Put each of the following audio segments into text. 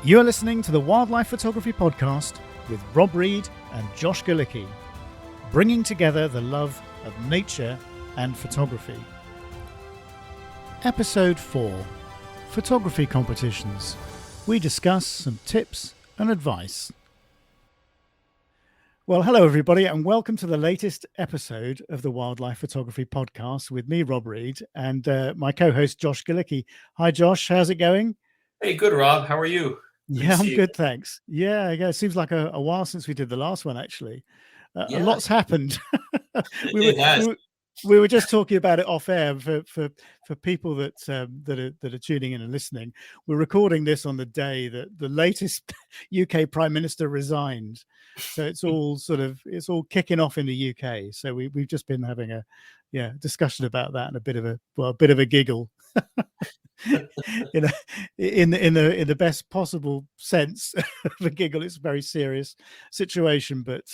You are listening to the Wildlife Photography Podcast with Rob Reed and Josh Galicki, bringing together the love of nature and photography. Episode 4, Photography Competitions. We discuss some tips and advice. Well, hello everybody, and welcome to the latest episode of the Wildlife Photography Podcast with me, Rob Reed, and my co-host Josh Galicki. Hi Josh, how's it going? Hey, good, Rob. How are you? Yeah, I'm good, thanks. Yeah, it seems like a while since we did the last one, actually. A lot's happened. We were just talking about it off air for people that are tuning in and listening. We're recording this on the day that the latest UK Prime Minister resigned, so it's all kicking off in the UK. So we've just been having a discussion about that and a bit of a giggle. You know, in the best possible sense of a giggle. It's a very serious situation, but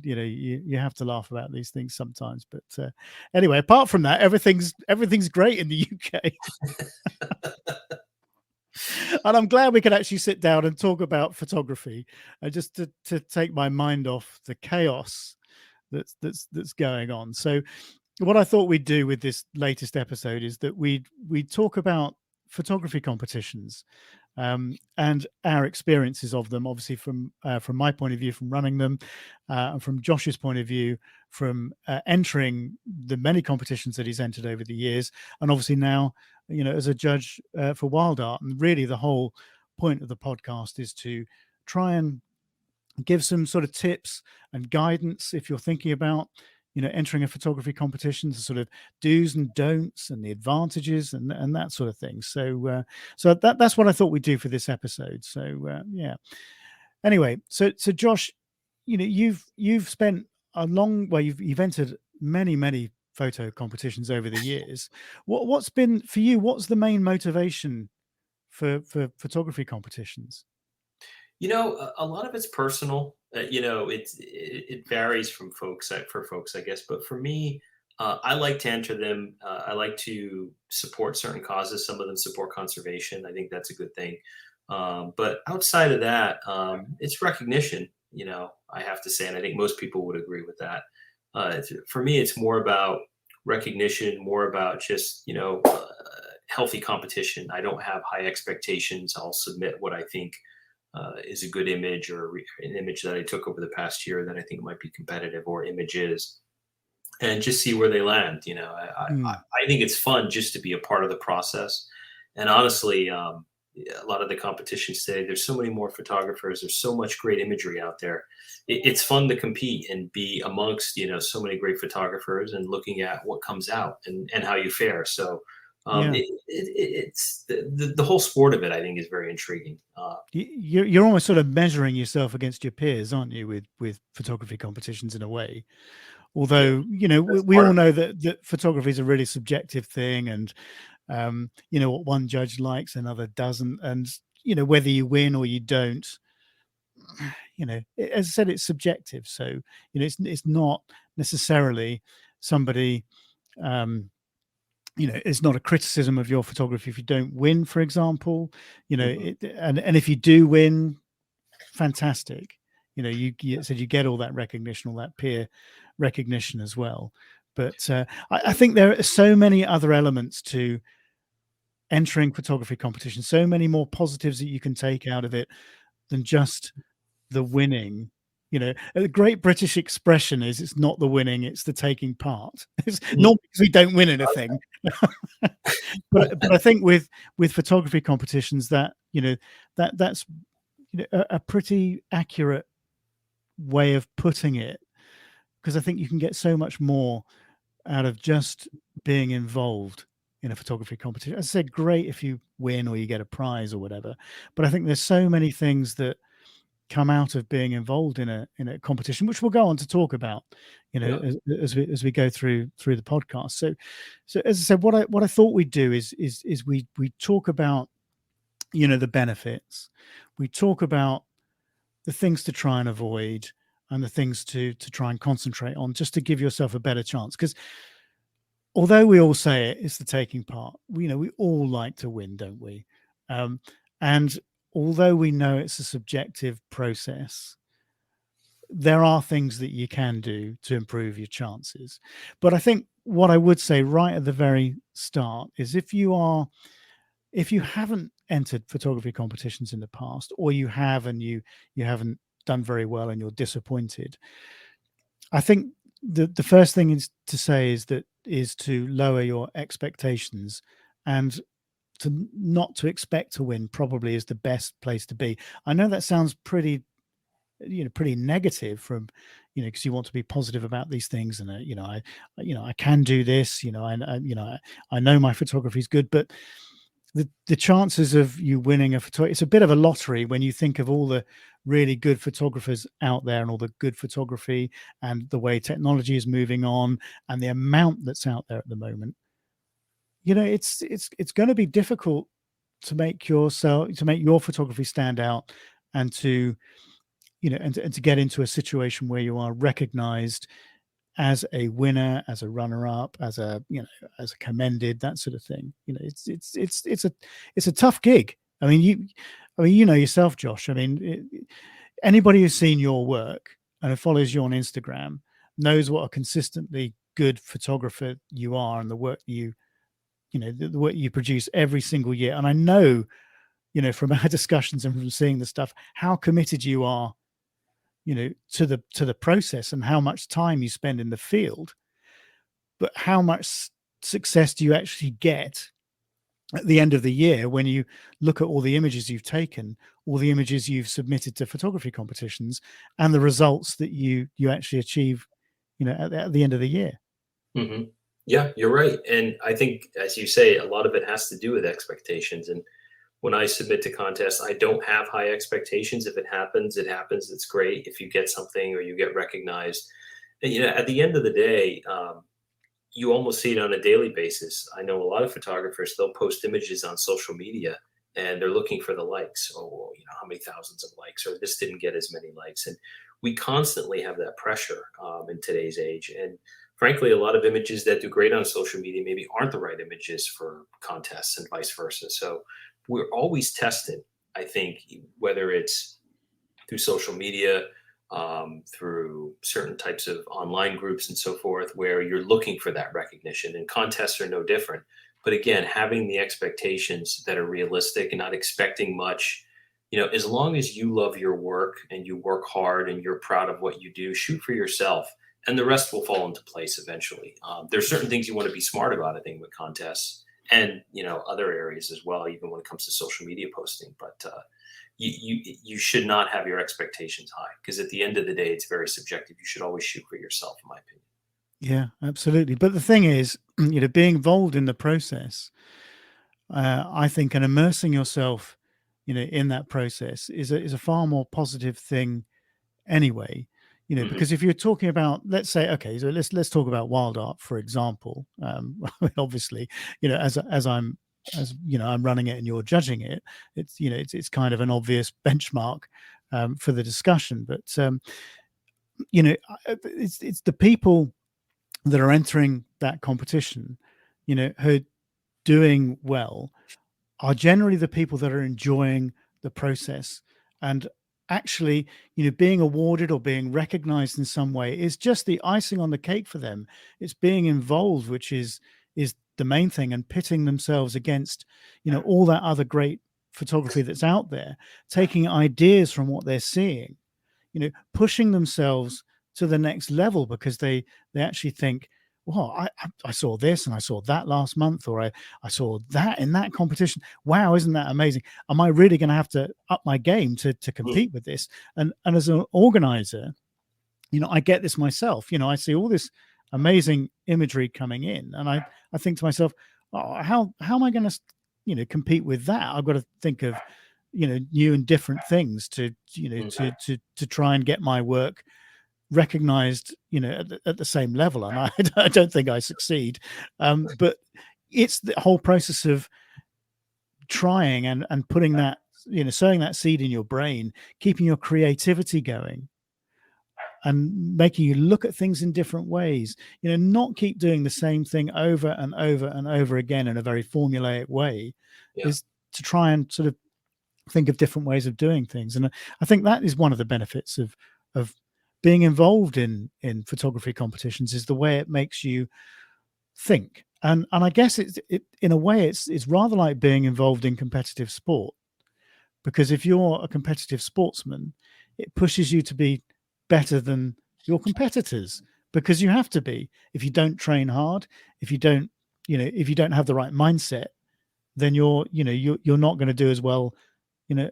you have to laugh about these things sometimes. But anyway, apart from that, everything's great in the UK. And I'm glad we could actually sit down and talk about photography, just to take my mind off the chaos that's going on. So what I thought we'd do with this latest episode is that we'd talk about photography competitions and our experiences of them, obviously from my point of view from running them, and from Josh's point of view from entering the many competitions that he's entered over the years, and obviously now as a judge for Wild Art. And really the whole point of the podcast is to try and give some sort of tips and guidance if you're thinking about entering a photography competition, the sort of do's and don'ts and the advantages and that sort of thing. So that's what I thought we'd do for this episode. So anyway, so Josh, you've spent a long way. You've entered many photo competitions over the years. What's been for you? What's the main motivation for photography competitions? A lot of it's personal. It varies from folks, I guess. But for me, I like to enter them. I like to support certain causes. Some of them support conservation. I think that's a good thing. But outside of that, it's recognition. I have to say, and I think most people would agree with that. For me, it's more about recognition, more about just healthy competition. I don't have high expectations. I'll submit what I think is a good image, or an image that I took over the past year that I think might be competitive, or images, and just see where they land. I think it's fun just to be a part of the process. And honestly, a lot of the competitions today, there's so many more photographers. There's so much great imagery out there. It's fun to compete and be amongst, so many great photographers and looking at what comes out and how you fare. So it's the whole sport of it, I think, is very intriguing. You're almost sort of measuring yourself against your peers, aren't you, with photography competitions in a way? Although, we all know that photography is a really subjective thing, and what one judge likes, another doesn't, and whether you win or you don't, as I said, it's subjective. So it's not necessarily somebody. It's not a criticism of your photography if you don't win, for example. And if you do win, fantastic. You said you get all that recognition, all that peer recognition as well. But I think there are so many other elements to entering photography competitions, so many more positives that you can take out of it than just the winning. A great British expression is, it's not the winning, it's the taking part. It's not because we don't win anything. but I think with photography competitions, that's a pretty accurate way of putting it, because I think you can get so much more out of just being involved in a photography competition. As I said, great if you win or you get a prize or whatever, but I think there's so many things that come out of being involved in a competition, which we'll go on to talk about, as we go through the podcast. So as I said, what I thought we'd do is we talk about the benefits, we talk about the things to try and avoid, and the things to try and concentrate on, just to give yourself a better chance. Because although we all say it's the taking part, we all like to win, don't we? And although we know it's a subjective process, there are things that you can do to improve your chances. But I think what I would say right at the very start is if you haven't entered photography competitions in the past, or you have and you haven't done very well and you're disappointed, I think the first thing is to say is to lower your expectations, and to not to expect to win probably is the best place to be. I know that sounds pretty negative from, because you want to be positive about these things, and I can do this, I know my photography is good, but the chances of you winning it's a bit of a lottery when you think of all the really good photographers out there and all the good photography and the way technology is moving on and the amount that's out there at the moment. It's going to be difficult to make your photography stand out, and to and to get into a situation where you are recognized as a winner, as a runner-up, as a commended, that sort of thing. It's a tough gig. I mean, you know yourself, Josh. I mean, anybody who's seen your work and who follows you on Instagram knows what a consistently good photographer you are, and the work the work you produce every single year. And I know, from our discussions and from seeing the stuff, how committed you are, to the process, and how much time you spend in the field. But how much success do you actually get at the end of the year when you look at all the images you've taken, all the images you've submitted to photography competitions, and the results that you actually achieve, at the end of the year? Mm-hmm. Yeah, you're right. And I think, as you say, a lot of it has to do with expectations. And when I submit to contests, I don't have high expectations. If it happens, it happens. It's great. If you get something or you get recognized, and, at the end of the day, you almost see it on a daily basis. I know a lot of photographers, they'll post images on social media and they're looking for the likes. Oh, how many thousands of likes, or this didn't get as many likes. And we constantly have that pressure in today's age. And frankly, a lot of images that do great on social media maybe aren't the right images for contests, and vice versa. So we're always tested, I think, whether it's through social media, through certain types of online groups and so forth, where you're looking for that recognition, and contests are no different. But again, having the expectations that are realistic and not expecting much, as long as you love your work and you work hard and you're proud of what you do, shoot for yourself, and the rest will fall into place eventually. There's certain things you want to be smart about, I think, with contests, and other areas as well, even when it comes to social media posting. But you should not have your expectations high, because at the end of the day, it's very subjective. You should always shoot for yourself, in my opinion. Yeah, absolutely. But the thing is, being involved in the process, I think, and immersing yourself, in that process is a far more positive thing anyway. Mhm. Because if you're talking about, let's say, okay, so let's talk about wild art, for example. Obviously, as I'm running it and you're judging it, it's kind of an obvious benchmark for the discussion. But it's the people that are entering that competition, who are doing well, are generally the people that are enjoying the process. And actually, being awarded or being recognized in some way is just the icing on the cake for them. It's being involved, which is the main thing, and pitting themselves against, all that other great photography that's out there, taking ideas from what they're seeing, pushing themselves to the next level, because they actually think, well, I saw this and I saw that last month, or I saw that in that competition. Wow, isn't that amazing? Am I really going to have to up my game to compete with this? And as an organizer, I get this myself. I see all this amazing imagery coming in, and I think to myself, oh, how am I going to compete with that? I've got to think of new and different things to to try and get my work recognized at the same level. And I don't think I succeed, but it's the whole process of trying and putting that, sowing that seed in your brain, keeping your creativity going, and making you look at things in different ways, not keep doing the same thing over and over and over again in a very formulaic way. Yeah. Is to try and sort of think of different ways of doing things. And I think that is one of the benefits of being involved in photography competitions, is the way it makes you think. And I guess it in a way it's rather like being involved in competitive sport, because if you're a competitive sportsman, it pushes you to be better than your competitors, because you have to be. If you don't train hard, if you don't have the right mindset, then you're not going to do as well,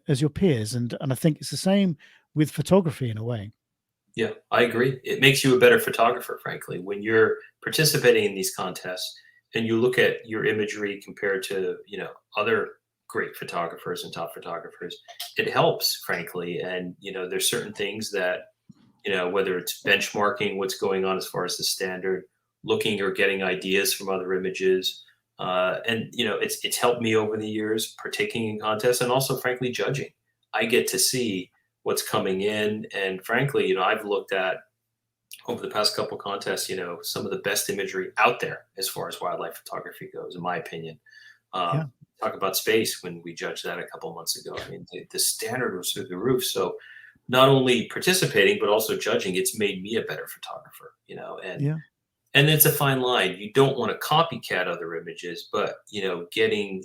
as your peers. And I think it's the same with photography in a way. Yeah, I agree. It makes you a better photographer, frankly, when you're participating in these contests and you look at your imagery compared to, other great photographers and top photographers. It helps, frankly. And, there's certain things that, whether it's benchmarking what's going on as far as the standard, looking or getting ideas from other images. And, it's helped me over the years partaking in contests and also, frankly, judging. I get to see what's coming in. And frankly, I've looked at over the past couple contests, some of the best imagery out there as far as wildlife photography goes, in my opinion. Yeah. Talk about space when we judged that a couple months ago. I mean, the standard was through the roof. So not only participating, but also judging, it's made me a better photographer, and Yeah. and it's a fine line. You don't want to copycat other images, but getting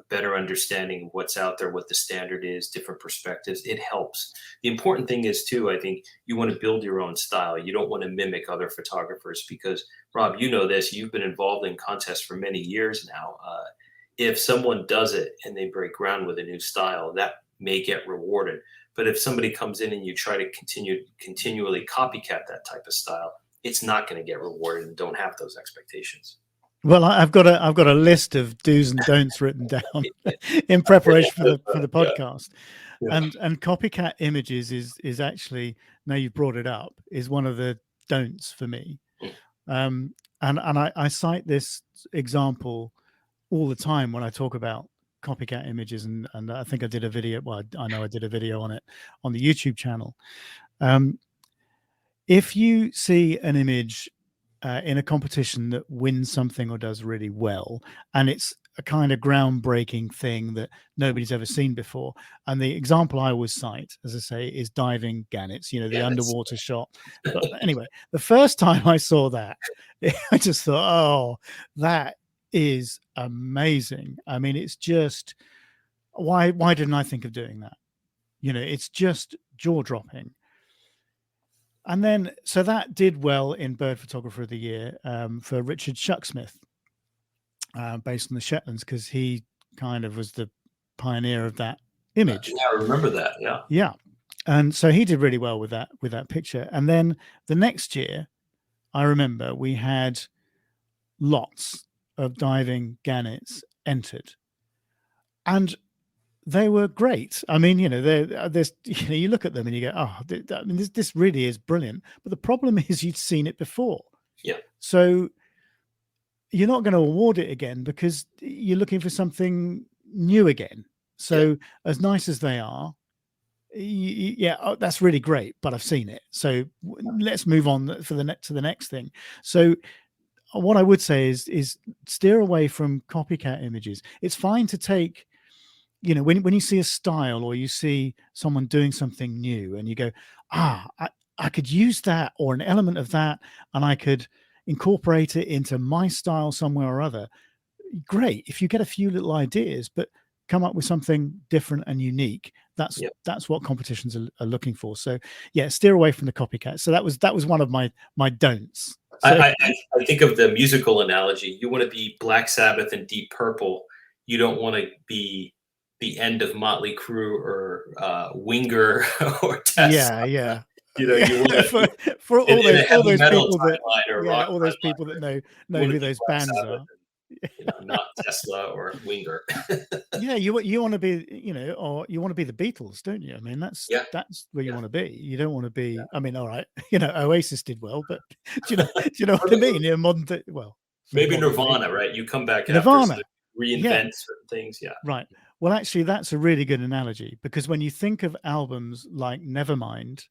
better understanding of what's out there, what the standard is, different perspectives, it helps. The important thing is too, I think you want to build your own style. You don't want to mimic other photographers because, Rob, you know this. You've been involved in contests for many years now. If someone does it and they break ground with a new style, that may get rewarded. But if somebody comes in and you try to continually copycat that type of style, it's not going to get rewarded, and don't have those expectations. Well, I've got a list of do's and don'ts written down in preparation for the podcast. Yeah. And copycat images is actually, now you've brought it up, is one of the don'ts for me. And I cite this example all the time when I talk about copycat images, and I think I did a video. Well, I know I did a video on it on the YouTube channel. If you see an image in a competition that wins something or does really well, and it's a kind of groundbreaking thing that nobody's ever seen before, and the example I always cite, as I say, is diving gannets, the underwater shot. But anyway, the first time I saw that, I just thought, oh, that is amazing. I mean, it's just, why didn't I think of doing that? It's just jaw-dropping. And then, so that did well in Bird Photographer of the Year for Richard Shucksmith, based on the Shetlands, because he kind of was the pioneer of that image. Yeah, I remember that. Yeah. Yeah. And so he did really well with that picture. And then the next year, I remember we had lots of diving gannets entered. And they were great. I mean, there's, you look at them and you go, oh, I mean, this really is brilliant. But the problem is you'd seen it before. Yeah. So you're not going to award it again because you're looking for something new again. So as nice as they are, that's really great, but I've seen it. So let's move on to the next thing. So what I would say is steer away from copycat images. It's fine to take, when you see a style or you see someone doing something new and you go, I could use that or an element of that, and I could incorporate it into my style somewhere or other. Great. If you get a few little ideas, but come up with something different and unique, that's what competitions are looking for. So steer away from the copycat. So that was one of my don'ts. So, I think of the musical analogy. You want to be Black Sabbath and Deep Purple. You don't want to be the end of Motley Crue or Winger or Tesla. Yeah. You want to, for all those people that know who those bands are. Not Tesla or Winger. Yeah, you want to be, or you want to be the Beatles, don't you? I mean, that's where you want to be. You don't want to be. I mean, all right, Oasis did well, but do you know what I mean? Modern day, well, maybe Nirvana, right? You come back Nirvana, after reinvent certain things. Yeah, right. Well, actually, that's a really good analogy, because when you think of albums like Nevermind,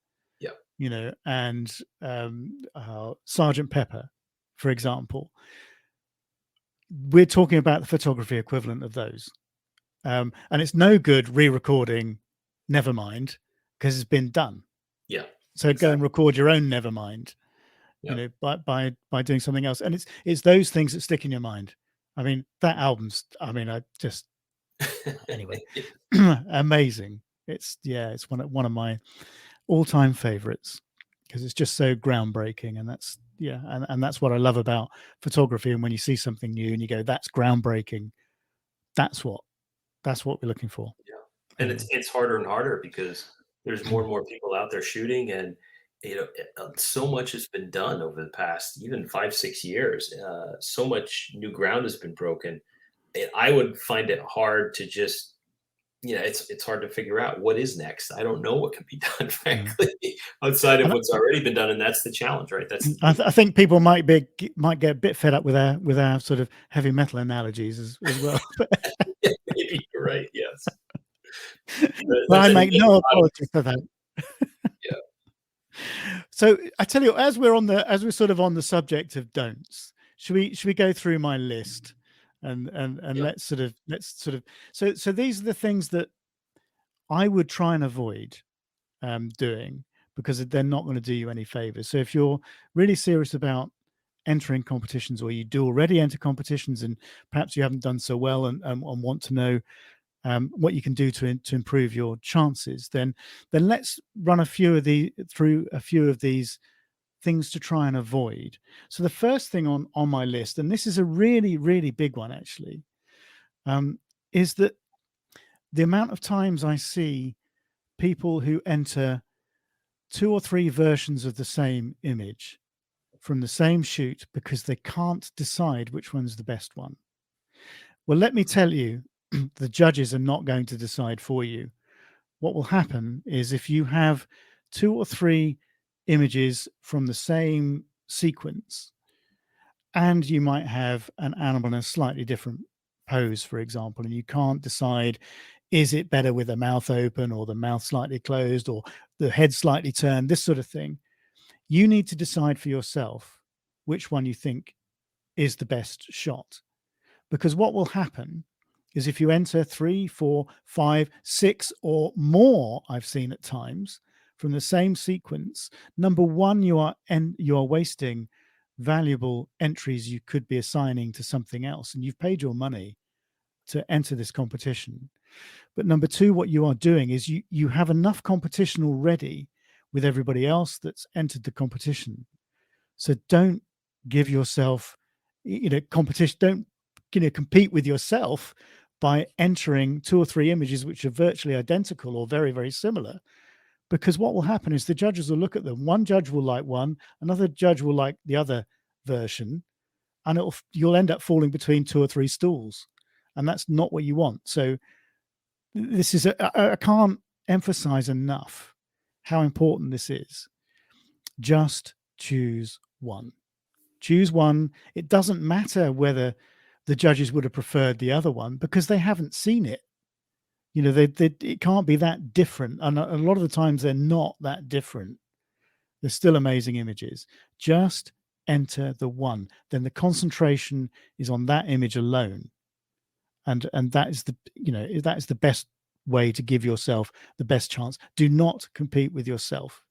and Sgt. Pepper, for example, we're talking about the photography equivalent of those. And it's no good re-recording Nevermind because it's been done. Yeah. So go and record your own Nevermind, Yep. you know, by doing something else. And it's those things that stick in your mind. I mean, that album's, I mean, I just, anyway, amazing. It's one of my all-time favorites because it's just so groundbreaking. And that's, and that's what I love about photography. And when you see something new and you go, that's groundbreaking, that's what we're looking for. Yeah. And it's harder and harder because there's more and more people out there shooting, and so much has been done over the past even 5-6 years. So much new ground has been broken. I would find it hard to just, it's hard to figure out what is next. I don't know what can be done, frankly, outside of what's already been done, and that's the challenge, right? I think people might get a bit fed up with our sort of heavy metal analogies as well. Maybe you're right. Yes. But I make no apology for that. Yeah. So I tell you, as we're sort of on the subject of don'ts, should we go through my list and let's sort of so these are the things that I would try and avoid doing, because they're not going to do you any favors. So if you're really serious about entering competitions, or you do already enter competitions and perhaps you haven't done so well and want to know what you can do to improve your chances, then let's run through a few of these things to try and avoid. So the first thing on my list, and this is a really, really big one actually, is that the amount of times I see people who enter 2 or 3 versions of the same image from the same shoot because they can't decide which one's the best one. Well, let me tell you, the judges are not going to decide for you. What will happen is, if you have 2 or 3 images from the same sequence, and you might have an animal in a slightly different pose, for example, and you can't decide, is it better with the mouth open or the mouth slightly closed or the head slightly turned, this sort of thing, you need to decide for yourself which one you think is the best shot. Because what will happen is, if you enter 3, 4, 5, 6 or more, I've seen at times, from the same sequence, number one, you are wasting valuable entries you could be assigning to something else, and you've paid your money to enter this competition. But number two, what you are doing is you have enough competition already with everybody else that's entered the competition. So don't give yourself, competition. Don't, compete with yourself by entering 2 or 3 images which are virtually identical or very, very similar. Because what will happen is the judges will look at them. One judge will like one, another judge will like the other version, and you'll end up falling between 2 or 3 stools, and that's not what you want. So this is I can't emphasize enough how important this is. Just choose one. Choose one. It doesn't matter whether the judges would have preferred the other one, because they haven't seen it. It can't be that different. And a lot of the times they're not that different. They're still amazing images. Just enter the one. Then the concentration is on that image alone. And that is the best way to give yourself the best chance. Do not compete with yourself,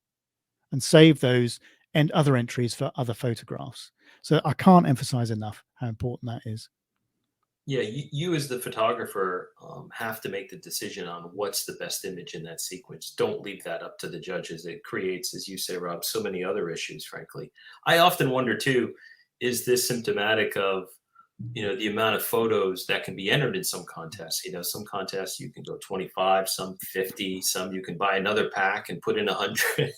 and save those and other entries for other photographs. So I can't emphasize enough how important that is. Yeah, you as the photographer have to make the decision on what's the best image in that sequence. Don't leave that up to the judges. It creates, as you say, Rob, so many other issues, frankly. I often wonder, too, is this symptomatic of, the amount of photos that can be entered in some contests? Some contests you can go 25, some 50, some you can buy another pack and put in 100.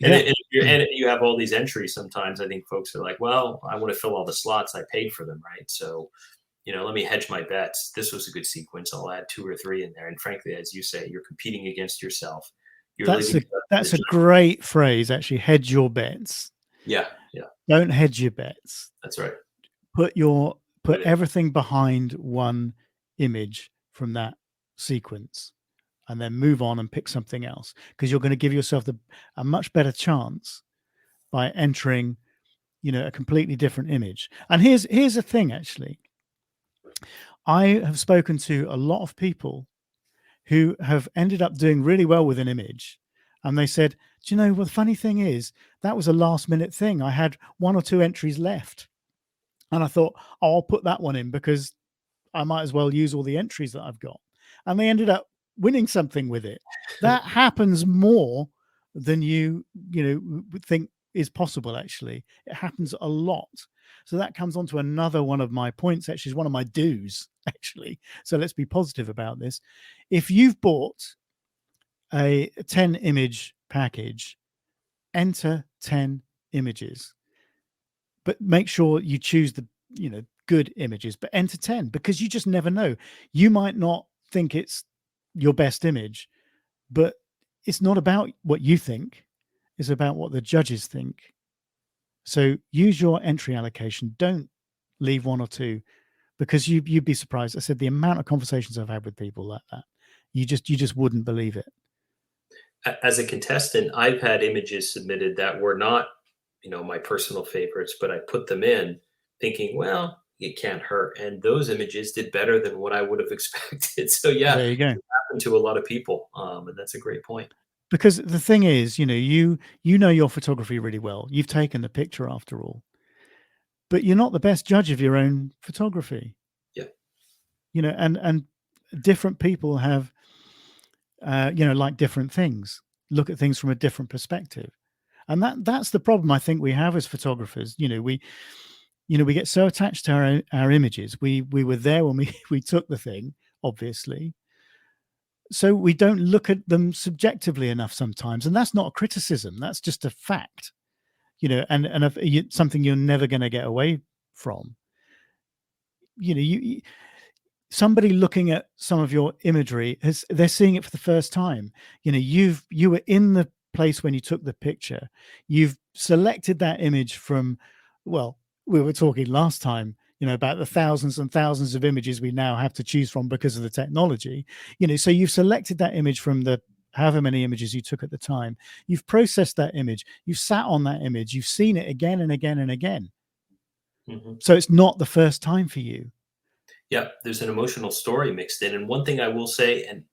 And you have all these entries. Sometimes I think folks are like, well, I want to fill all the slots. I paid for them, right? So let me hedge my bets. This was a good sequence. I'll add 2 or 3 in there. And frankly, as you say, you're competing against yourself. That's a great phrase, actually. Hedge your bets. Yeah. Don't hedge your bets. That's right. Put everything behind one image from that sequence, and then move on and pick something else, because you're going to give yourself a much better chance by entering, a completely different image. And here's the thing, actually. I have spoken to a lot of people who have ended up doing really well with an image. And they said, do you know, well, the funny thing is, that was a last minute thing. I had 1 or 2 entries left. And I thought, oh, I'll put that one in because I might as well use all the entries that I've got. And they ended up winning something with it. That happens more than you think is possible. Actually, it happens a lot. So that comes on to another one of my points. Actually, is one of my do's. Actually, so let's be positive about this. If you've bought a 10 image package, enter 10 images, but make sure you choose the good images, but enter 10, because you just never know. You might not think it's your best image, but it's not about what you think, it's about what the judges think. So use your entry allocation. Don't leave 1 or 2, because you'd be surprised. I said the amount of conversations I've had with people like that, you just wouldn't believe it. As a contestant, I've had images submitted that were not, my personal favorites, but I put them in thinking, well, it can't hurt. And those images did better than what I would have expected. So yeah, There you go. it happened to a lot of people. And that's a great point. Because the thing is, you know your photography really well. You've taken the picture after all, but you're not the best judge of your own photography. Yeah. And different people have, like different things, look at things from a different perspective. And that's the problem I think we have as photographers. We get so attached to our images. We were there when we took the thing, obviously. So we don't look at them subjectively enough sometimes. And that's not a criticism. That's just a fact, and something you're never going to get away from. Somebody looking at some of your imagery, they're seeing it for the first time. You were in the place when you took the picture. You've selected that image from, well, we were talking last time, about the thousands and thousands of images we now have to choose from because of the technology. So you've selected that image from the however many images you took at the time. You've processed that image. You've sat on that image. You've seen it again and again and again. Mm-hmm. So it's not the first time for you. Yeah, there's an emotional story mixed in. And one thing I will say, and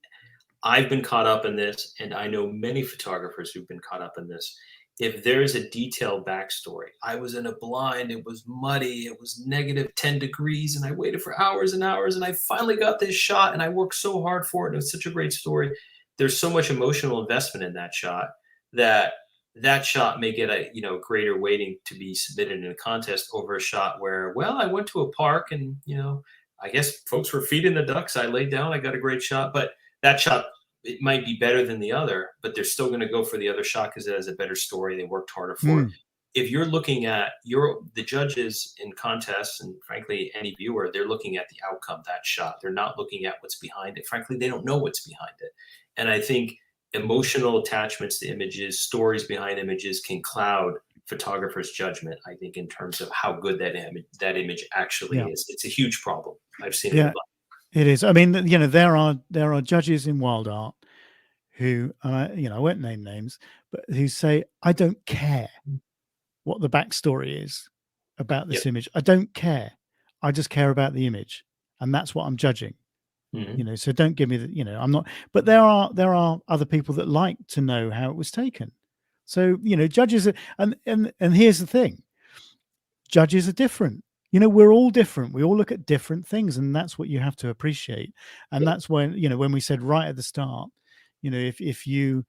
I've been caught up in this, and I know many photographers who've been caught up in this. If there is a detailed backstory, I was in a blind, it was muddy, it was negative 10 degrees, and I waited for hours and hours, and I finally got this shot, and I worked so hard for it, and it's such a great story. There's so much emotional investment in that shot that shot may get a greater weighting to be submitted in a contest over a shot where, well, I went to a park and I guess folks were feeding the ducks. I laid down, I got a great shot, but that shot, it might be better than the other, but they're still going to go for the other shot because it has a better story. They worked harder for it. If you're looking at the judges in contests, and frankly, any viewer, they're looking at the outcome, that shot. They're not looking at what's behind it. Frankly, they don't know what's behind it. And I think emotional attachments to images, stories behind images can cloud photographer's judgment, I think, in terms of how good that image actually is. It's a huge problem. I've seen it a lot. It is. I mean, there are judges in wild art who, I won't name names, but who say, I don't care what the backstory is about this image. I don't care. I just care about the image, and that's what I'm judging. Mm-hmm. So don't give me the, I'm not. But there are other people that like to know how it was taken. So judges are, and here's the thing: judges are different. We're all different. We all look at different things, and that's what you have to appreciate. And that's when, when we said right at the start, if you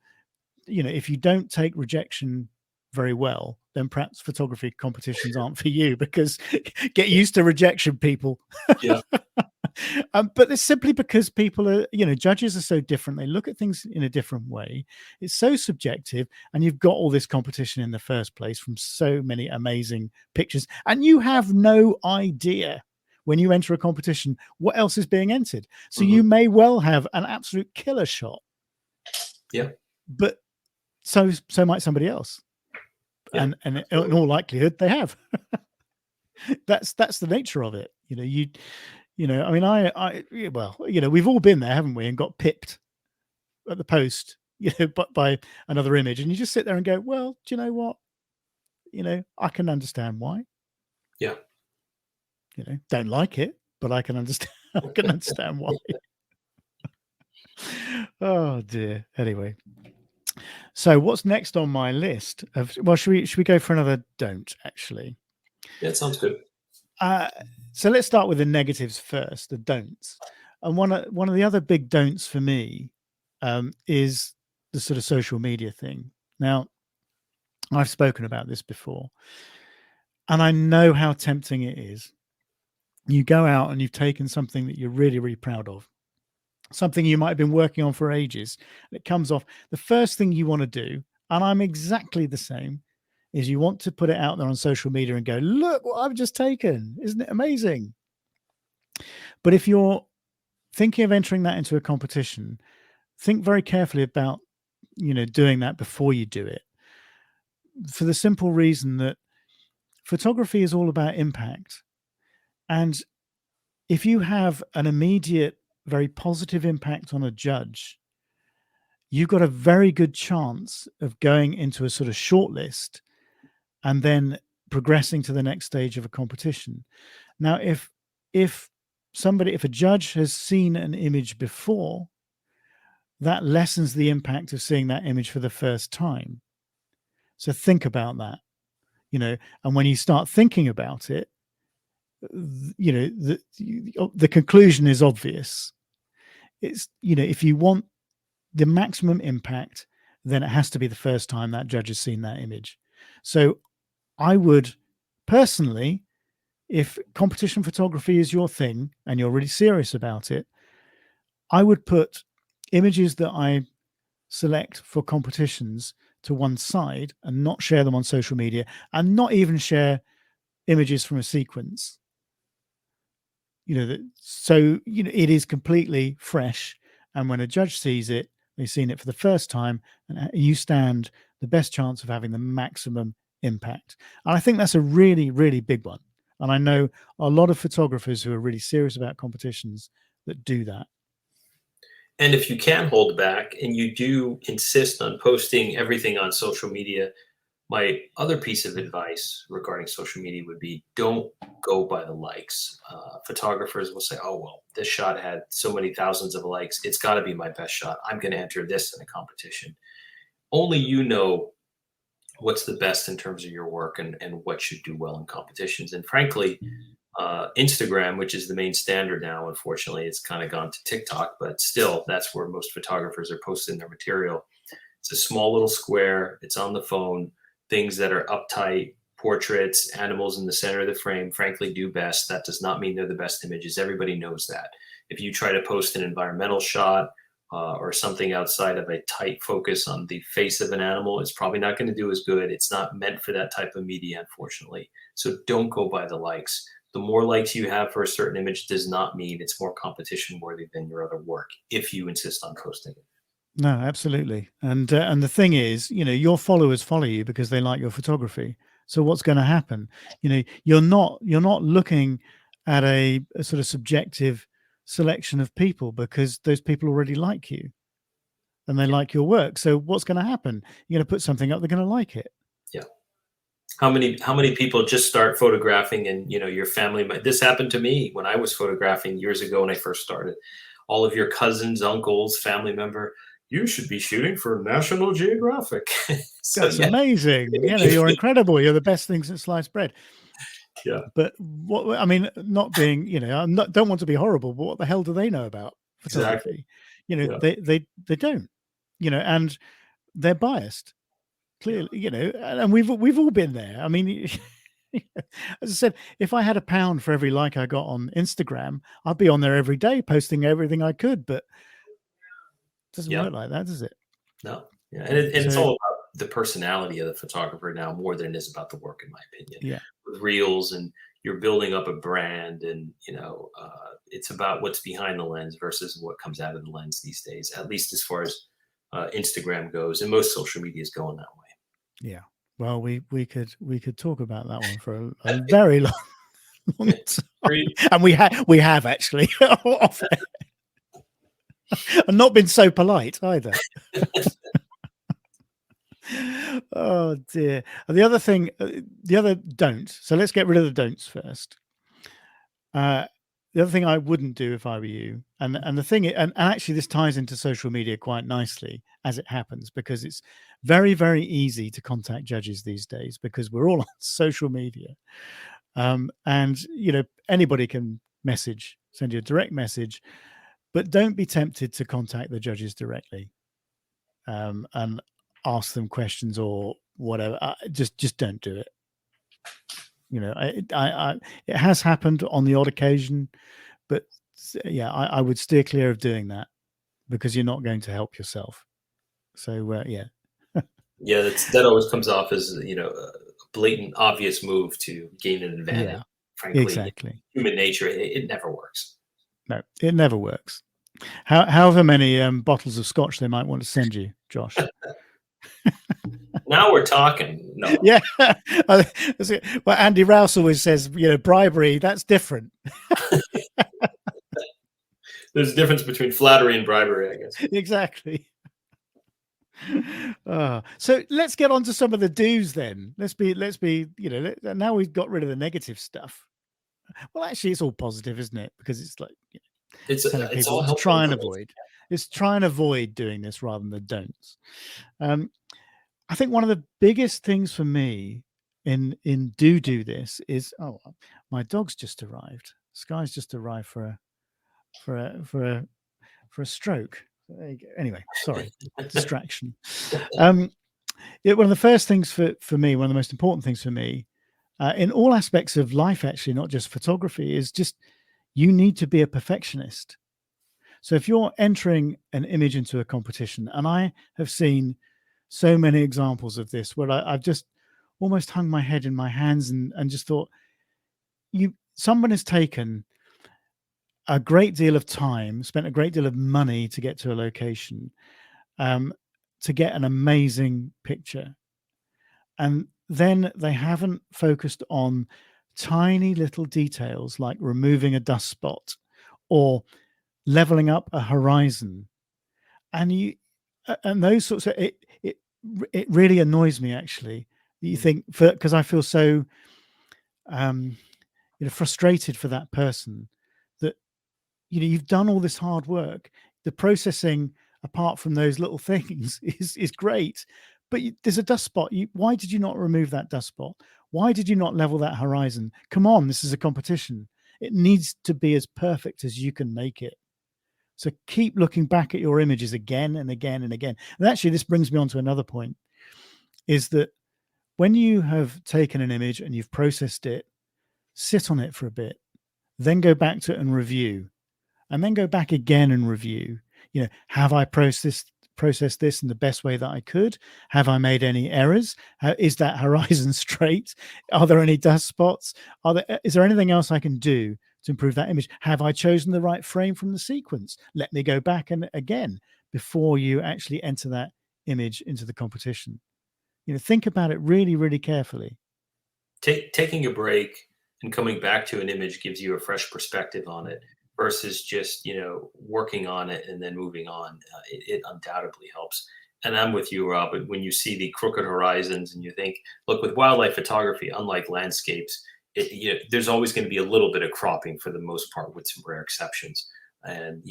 don't take rejection very well, then perhaps photography competitions aren't for you, because get used to rejection, people. Yeah. But it's simply because people are, judges are so different. They look at things in a different way. It's so subjective, and you've got all this competition in the first place from so many amazing pictures, and you have no idea when you enter a competition what else is being entered. So you may well have an absolute killer shot. Yeah. But so might somebody else. Yeah, and in all likelihood they have. That's the nature of it. I mean, we've all been there, haven't we, and got pipped at the post, but by another image, and you just sit there and go, well, do you know what? I can understand why. Yeah. Don't like it, but I can understand. I can understand why. Oh dear. Anyway, so what's next on my list? Well, should we go for another don't? Actually, Yeah, it sounds good. So let's start with the negatives first, the don'ts. And one of the other big don'ts for me is the sort of social media thing. Now, I've spoken about this before, and I know how tempting it is. You go out and you've taken something that you're really, really proud of, something you might have been working on for ages, and it comes off. The first thing you want to do, and I'm exactly the same, is you want to put it out there on social media and go, look what I've just taken. Isn't it amazing? But if you're thinking of entering that into a competition, think very carefully about, doing that before you do it, for the simple reason that photography is all about impact. And if you have an immediate, very positive impact on a judge, you've got a very good chance of going into a sort of shortlist and then progressing to the next stage of a competition. Now, if a judge has seen an image before, that lessens the impact of seeing that image for the first time. So think about that, and when you start thinking about it, the conclusion is obvious. It's, if you want the maximum impact, then it has to be the first time that judge has seen that image. So I would personally, if competition photography is your thing and you're really serious about it, I would put images that I select for competitions to one side and not share them on social media, and not even share images from a sequence. So it is completely fresh, and when a judge sees it, they've seen it for the first time, and you stand the best chance of having the maximum impact. And I think that's a really, really big one. And I know a lot of photographers who are really serious about competitions that do that. And if you can hold back and you do insist on posting everything on social media, my other piece of advice regarding social media would be, don't go by the likes. Photographers will say, oh, well, this shot had so many thousands of likes. It's got to be my best shot. I'm going to enter this in a competition. Only you know what's the best in terms of your work and what should do well in competitions. And frankly, Instagram, which is the main standard now, unfortunately, it's kind of gone to TikTok, but still, that's where most photographers are posting their material. It's a small little square. It's on the phone. Things that are uptight, portraits, animals in the center of the frame, frankly, do best. That does not mean they're the best images. Everybody knows that. If you try to post an environmental shot or something outside of a tight focus on the face of an animal, it's probably not going to do as good. It's not meant for that type of media, unfortunately. So don't go by the likes. The more likes you have for a certain image does not mean it's more competition worthy than your other work, if you insist on posting it. No, absolutely. And the thing is, your followers follow you because they like your photography. So what's going to happen? You're not looking at a sort of subjective selection of people, because those people already like you and they like your work. So what's going to happen? You're going to put something up, they're going to like it. Yeah. How many people just start photographing and your family this happened to me when I was photographing years ago when I first started. All of your cousins, uncles, family member, you should be shooting for National Geographic. So, that's amazing. You're incredible. You're the best thing since sliced bread. Yeah. But what I mean, not being, don't want to be horrible, but what the hell do they know about photography? Exactly. They don't, and they're biased. Clearly, and we've all been there. I mean, as I said, if I had £1 for every like I got on Instagram, I'd be on there every day posting everything I could, but it doesn't work like that, does it? No. Yeah. And it's all about the personality of the photographer now more than it is about the work, in my opinion. Yeah. With reels, and you're building up a brand, and it's about what's behind the lens versus what comes out of the lens these days, at least as far as Instagram goes, and most social media is going that way. Yeah. Well, we could talk about that one for a very long time. And we have actually and not been so polite either. Oh dear. And the other don't. So let's get rid of the don'ts first. the other thing I wouldn't do if I were you, and the thing, and actually this ties into social media quite nicely as it happens, because it's very, very easy to contact judges these days because we're all on social media. And anybody can send you a direct message, but don't be tempted to contact the judges directly and ask them questions or whatever. Just don't do it. It has happened on the odd occasion, but yeah, I would steer clear of doing that because you're not going to help yourself. So yeah. Yeah, that always comes off as a blatant, obvious move to gain an advantage. Yeah, Frankly, exactly. Human nature, it never works. No, it never works. However many bottles of scotch they might want to send you, Josh. Now we're talking. No. Yeah. Well, Andy Rouse always says, bribery, that's different. There's a difference between flattery and bribery, I guess. Exactly. So let's get on to some of the do's then. Let's be, now we've got rid of the negative stuff. Well, actually, it's all positive, isn't it? Because it's like it's telling people all to try and avoid. It's try and avoid doing this rather than the don'ts. I think one of the biggest things for me in do this is, my dog's just arrived. Sky's just arrived for a stroke. There you go. Anyway, sorry, distraction. One of the first things for me, one of the most important things for me, in all aspects of life, actually, not just photography, is just you need to be a perfectionist. So if you're entering an image into a competition, and I have seen so many examples of this where I've just almost hung my head in my hands and just thought, someone has taken a great deal of time, spent a great deal of money to get to a location, to get an amazing picture. And then they haven't focused on tiny little details like removing a dust spot or leveling up a horizon. And those sorts of, it really annoys me, actually. You think, because I feel so frustrated for that person that you've done all this hard work. The processing, apart from those little things, is great, but there's a dust spot. Why did you not remove that dust spot? Why did you not level that horizon? Come on, this is a competition. It needs to be as perfect as you can make it. So keep looking back at your images again and again and again. And actually, this brings me on to another point, is that when you have taken an image and you've processed it, sit on it for a bit, then go back to it and review, and then go back again and review. Have I processed this in the best way that I could? Have I made any errors? Is that horizon straight? Are there any dust spots? Is there anything else I can do to improve that image? Have I chosen the right frame from the sequence? Let me go back and again before you actually enter that image into the competition. Think about it really, really carefully. Taking a break and coming back to an image gives you a fresh perspective on it versus just working on it and then moving on. It undoubtedly helps. And I'm with you, Rob. When you see the crooked horizons and you think, look, with wildlife photography, unlike landscapes, there's always going to be a little bit of cropping for the most part, with some rare exceptions. And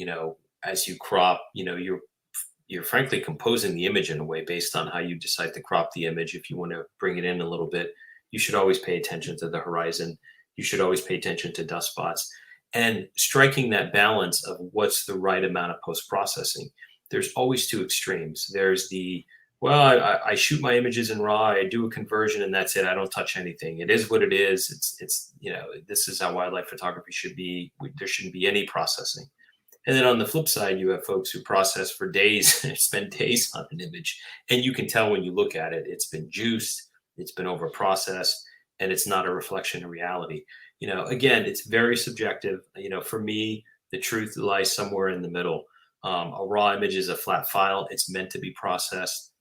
as you crop, you're frankly composing the image in a way based on how you decide to crop the image. If you want to bring it in a little bit, you should always pay attention to the horizon. You should always pay attention to dust spots, and striking that balance of what's the right amount of post-processing. There's always two extremes. There's I shoot my images in RAW, I do a conversion, and that's it. I don't touch anything. It is what it is. It's this is how wildlife photography should be. There shouldn't be any processing. And then on the flip side, you have folks who process for days, spend days on an image, and you can tell when you look at it, it's been juiced, it's been over processed, and it's not a reflection of reality. Again, it's very subjective. For me, the truth lies somewhere in the middle. A raw image is a flat file. It's meant to be processed.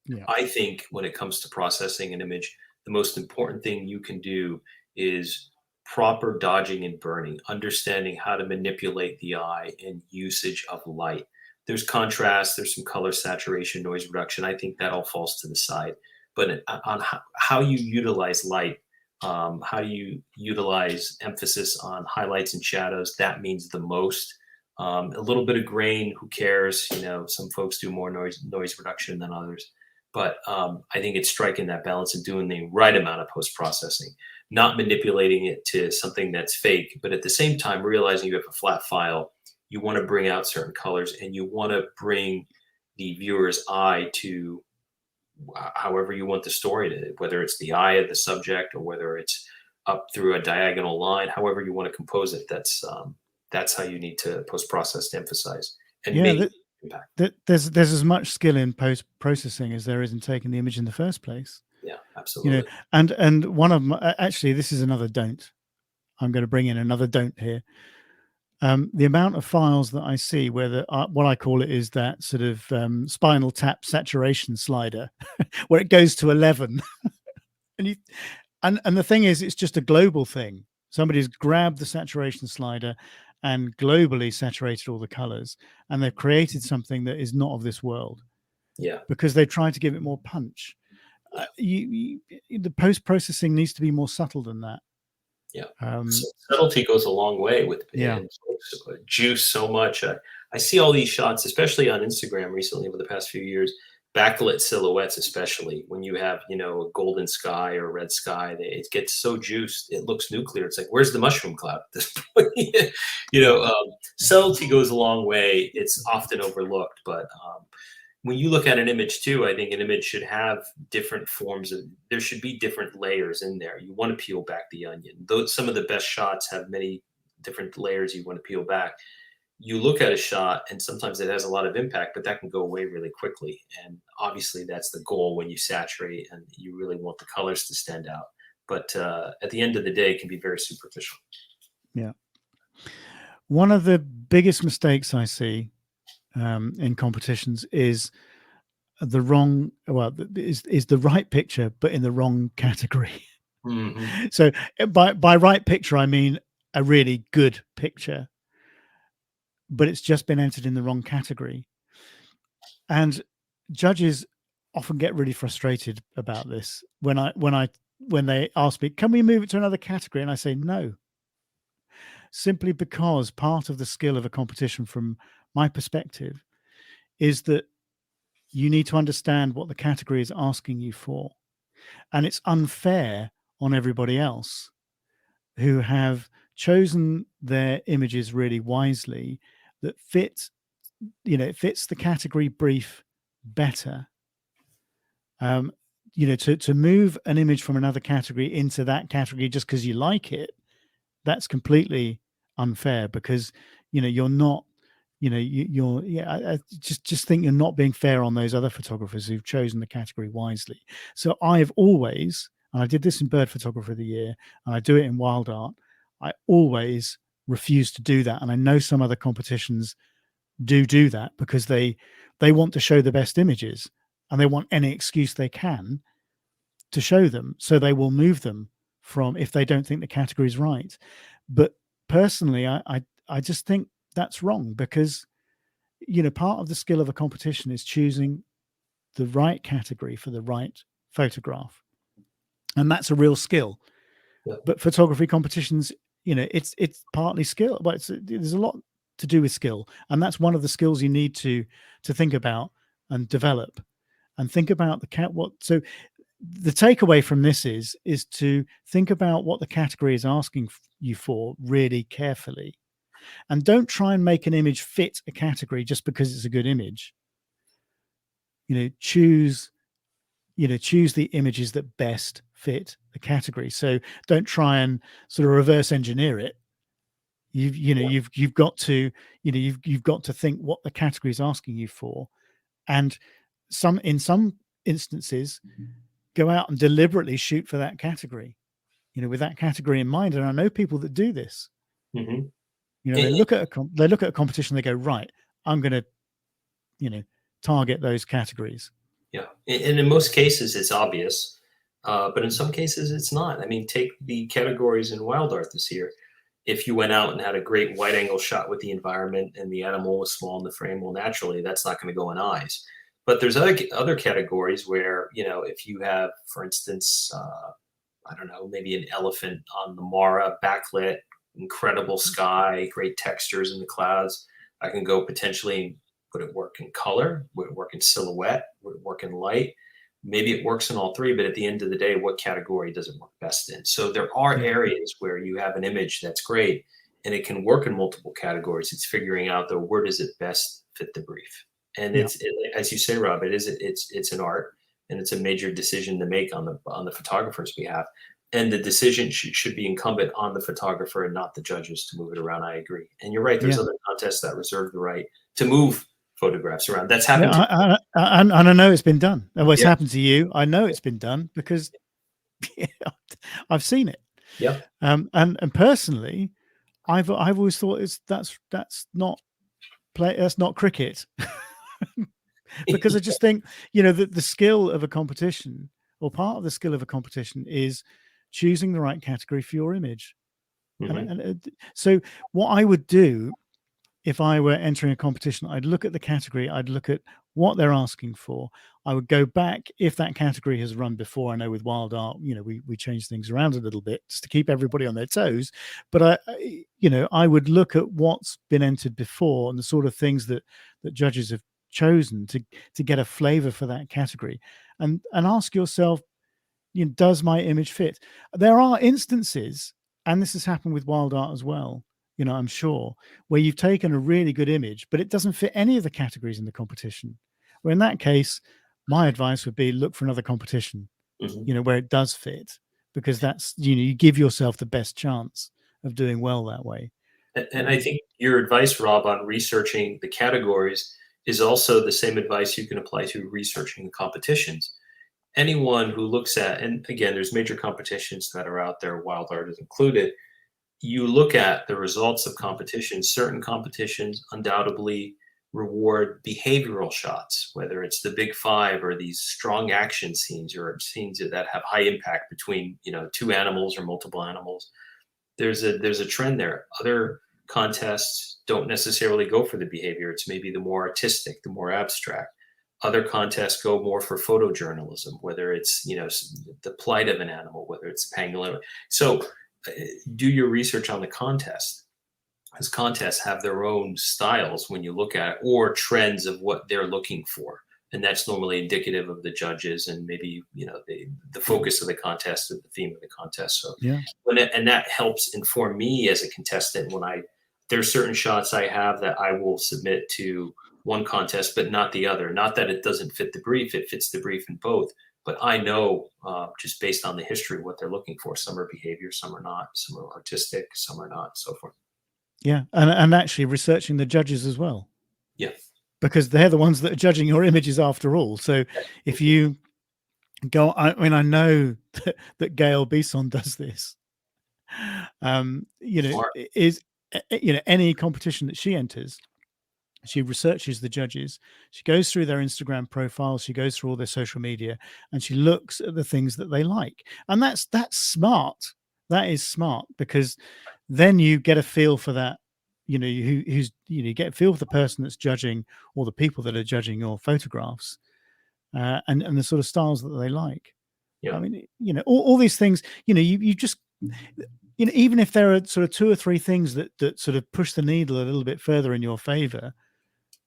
Yeah. I think when it comes to processing an image, the most important thing you can do is proper dodging and burning, understanding how to manipulate the eye and usage of light. There's contrast, there's some color saturation, noise reduction. I think that all falls to the side. But on how you utilize light How do you utilize emphasis on highlights and shadows? That means the most. A little bit of grain, who cares? Some folks do more noise reduction than others. But I think it's striking that balance and doing the right amount of post processing, not manipulating it to something that's fake, but at the same time realizing you have a flat file. You want to bring out certain colors, and you want to bring the viewer's eye to however you want the story to, whether it's the eye of the subject or whether it's up through a diagonal line, however you want to compose it. That's how you need to post process to emphasize and make impact. There's as much skill in post processing as there is in taking the image in the first place. Yeah, absolutely. And one of my, actually, this is another don't. I'm going to bring in another don't here. The amount of files that I see where what I call it is that sort of Spinal Tap saturation slider, where it goes to 11, and the thing is, it's just a global thing. Somebody's grabbed the saturation slider and globally saturated all the colors, and they've created something that is not of this world. Yeah, because they try to give it more punch. The post processing needs to be more subtle than that. Yeah, subtlety goes a long way with juice so much. I see all these shots, especially on Instagram recently over the past few years, backlit silhouettes, especially when you have a golden sky or a red sky. It gets so juiced, it looks nuclear. It's like, where's the mushroom cloud at this point? Subtlety goes a long way. It's often overlooked, but when you look at an image too, I think an image should have different forms there should be different layers in there. You want to peel back the onion. Some of the best shots have many different layers you want to peel back. You look at a shot and sometimes it has a lot of impact, but that can go away really quickly. And obviously that's the goal when you saturate and you really want the colors to stand out. But at the end of the day, it can be very superficial. Yeah. One of the biggest mistakes I see in competitions is is the right picture but in the wrong category. Mm-hmm. So by right picture I mean a really good picture, but it's just been entered in the wrong category, and judges often get really frustrated about this when they ask me, can we move it to another category, and I say no, simply because part of the skill of a competition from my perspective is that you need to understand what the category is asking you for. And it's unfair on everybody else who have chosen their images really wisely that fits the category brief better. To move an image from another category into that category just because you like it, that's completely unfair, because you're not I just think you're not being fair on those other photographers who've chosen the category wisely. So I've always, and I did this in Bird Photographer of the Year, and I do it in Wild Art, I always refuse to do that. And I know some other competitions do that because they want to show the best images and they want any excuse they can to show them. So they will move them from, if they don't think the category is right. But personally, I just think that's wrong, because part of the skill of a competition is choosing the right category for the right photograph, and that's a real skill. Yeah. But photography competitions, it's partly skill, but there's a lot to do with skill, and that's one of the skills you need to think about and develop, and think about so the takeaway from this is to think about what the category is asking you for really carefully. And don't try and make an image fit a category just because it's a good image. Choose the images that best fit the category. So don't try and sort of reverse engineer it. You've got to think what the category is asking you for, and in some instances, go out and deliberately shoot for that category, with that category in mind. And I know people that do this. Mm-hmm. They look at a competition, they go, right, I'm going to, target those categories. Yeah, and in most cases it's obvious, but in some cases it's not. I mean, take the categories in Wild Art this year. If you went out and had a great wide angle shot with the environment and the animal was small in the frame, well, naturally that's not going to go in eyes. But there's other categories where, if you have, for instance, I don't know, maybe an elephant on the Mara backlit, incredible sky, great textures in the clouds. I can go potentially, would it work in color? Would it work in silhouette? Would it work in light? Maybe it works in all three, but at the end of the day, what category does it work best in? So there are Yeah. areas where you have an image that's great and it can work in multiple categories. It's figuring out though, where does it best fit the brief? And Yeah. as you say, Rob, it's an art and it's a major decision to make on the photographer's behalf. And the decision should be incumbent on the photographer and not the judges to move it around. I agree. And you're right. There's Yeah. other contests that reserve the right to move photographs around. That's Yeah, happened. and I know it's been done. Well, it's Yeah. happened to you. I know it's been done because I've seen it. Yep. And personally, I've always thought that's not cricket. Because I just think, that the skill of a competition, or part of the skill of a competition, is choosing the right category for your image. Mhm. And so what I would do if I were entering a competition, I'd look at the category, I'd look at what they're asking for. I would go back if that category has run before. I know with Wild Art, we change things around a little bit just to keep everybody on their toes. But I would look at what's been entered before and the sort of things that judges have chosen to get a flavor for that category, and ask yourself, does my image fit? There are instances, and this has happened with Wild Art as well, I'm sure, where you've taken a really good image, but it doesn't fit any of the categories in the competition. Well, in that case, my advice would be look for another competition, Mhm. where it does fit, because that's, you give yourself the best chance of doing well that way. And I think your advice, Rob, on researching the categories is also the same advice you can apply to researching the competitions. Anyone who looks at, and again, there's major competitions that are out there, Wild Art is included. You look at the results of competitions. Certain competitions undoubtedly reward behavioral shots, whether it's the big five or these strong action scenes or scenes that have high impact between two animals or multiple animals. There's a trend there. Other contests don't necessarily go for the behavior. It's maybe the more artistic, the more abstract. Other contests go more for photojournalism, whether it's the plight of an animal, whether it's pangolin. So do your research on the contest, because contests have their own styles when you look at it, or trends of what they're looking for, and that's normally indicative of the judges and maybe the focus of the contest or the theme of the contest. So Yeah. and that helps inform me as a contestant when there's certain shots I have that I will submit to one contest but not the other. Not that it doesn't fit the brief, it fits the brief in both, but I know just based on the history what they're looking for. Some are behavior, some are not, some are artistic, some are not, so forth. Yeah. And actually researching the judges as well, Yeah. because they're the ones that are judging your images after all. So if you go, I know that Gail Bisson does this. Smart. Is any competition that she enters, she researches the judges, she goes through their Instagram profiles, she goes through all their social media, and she looks at the things that they like. And that's smart. That is smart, because then you get a feel for that, you get a feel for the person that's judging, or the people that are judging your photographs, and the sort of styles that they like. Yeah. I mean, all these things, you just, even if there are sort of two or three things that sort of push the needle a little bit further in your favor,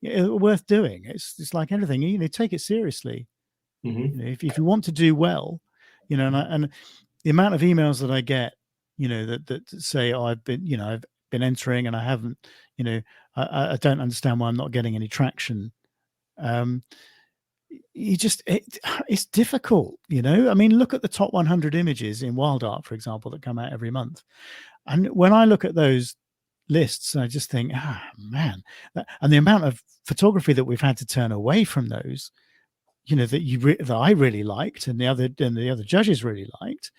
worth doing. It's like anything, take it seriously. Hmm. If you want to do well, and the amount of emails that I get, that say, oh, I've been entering and I haven't, I don't understand why I'm not getting any traction. It's difficult, I mean, look at the top 100 images in Wild Art, for example, that come out every month. And when I look at those lists, I just think, man, and the amount of photography that we've had to turn away from those, that I really liked, and the other judges really liked.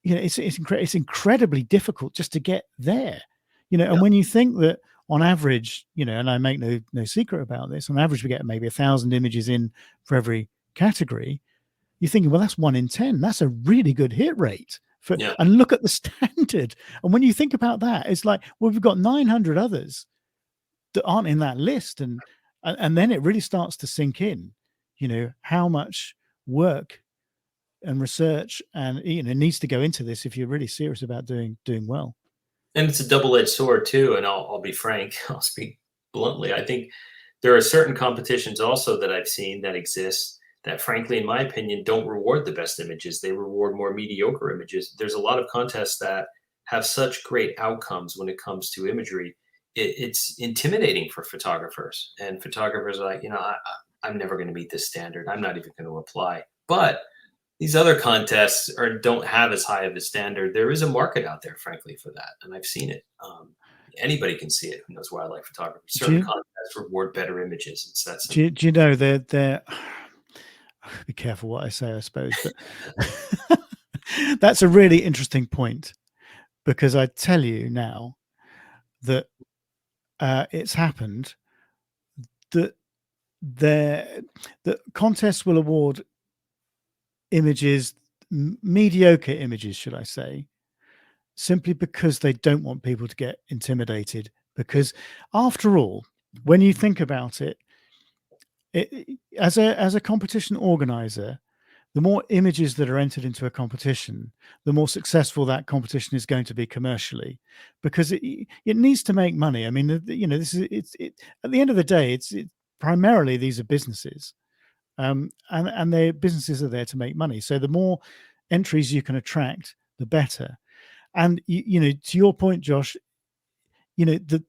It's incredibly difficult just to get there. And when you think that on average, and I make no secret about this, on average we get maybe 1,000 images in for every category. You're thinking, well, that's 1 in 10. That's a really good hit rate. And look at the standard. And when you think about that, it's like, well, we've got 900 others that aren't in that list, and then it really starts to sink in, how much work and research, and needs to go into this if you're really serious about doing well. And it's a double-edged sword too. And I'll be frank. I'll speak bluntly. I think there are certain competitions also that I've seen that exist that, frankly, in my opinion, don't reward the best images. They reward more mediocre images. There's a lot of contests that have such great outcomes when it comes to imagery. It's intimidating for photographers, and photographers are like, I'm never going to meet this standard. I'm not even going to apply. But these other contests don't have as high of a standard. There is a market out there, frankly, for that, and I've seen it. Anybody can see it who knows wildlife photography. Certain contests reward better images. It's that simple. Do you know they're be careful what I say, I suppose, but that's a really interesting point, because I tell you now that it's happened that the contests will award images, mediocre images, should I say, simply because they don't want people to get intimidated. Because after all, when you think about it, as a competition organizer, the more images that are entered into a competition, the more successful that competition is going to be commercially, because it needs to make money. I mean, this is at the end of the day, it's primarily these are businesses, and their businesses are there to make money. So the more entries you can attract, the better. And to your point, Josh, the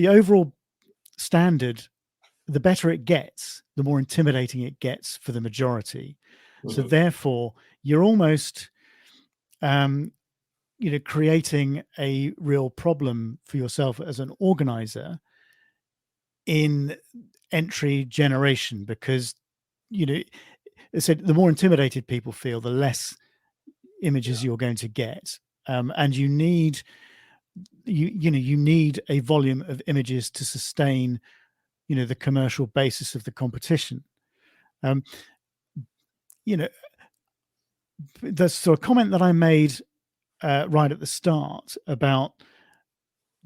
overall standard, the better it gets, the more intimidating it gets for the majority. Mm-hmm. So therefore, you're almost, creating a real problem for yourself as an organizer in entry generation, because, I said the more intimidated people feel, the less images you're going to get, and you need a volume of images to sustain the commercial basis of the competition. There's sort of comment that I made right at the start about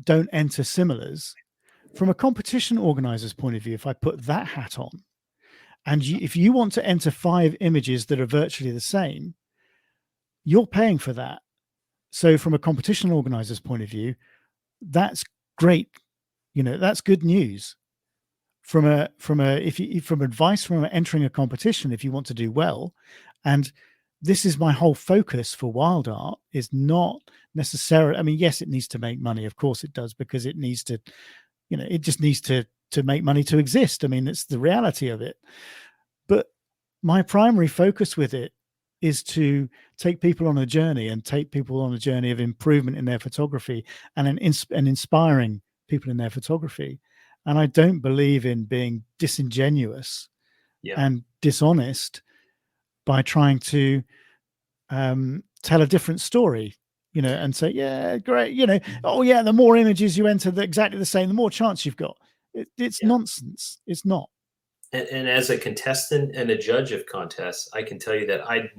don't enter similars. From a competition organizer's point of view, if I put that hat on, and if you want to enter 5 images that are virtually the same, you're paying for that. So from a competition organizer's point of view, that's great. That's good news. From advice from entering a competition, if you want to do well, and this is my whole focus for Wild Art, is not necessarily, I mean, yes, it needs to make money, of course it does, because it needs to, it just needs to make money to exist. I mean, it's the reality of it. But my primary focus with it is to take people on a journey, and take people on a journey of improvement in their photography, and inspiring people in their photography. And I don't believe in being disingenuous and dishonest by trying to tell a different story, and say, yeah, great, oh yeah, the more images you enter exactly the same, the more chance you've got. It's nonsense. It's not. And as a contestant and a judge of contests, I can tell you that I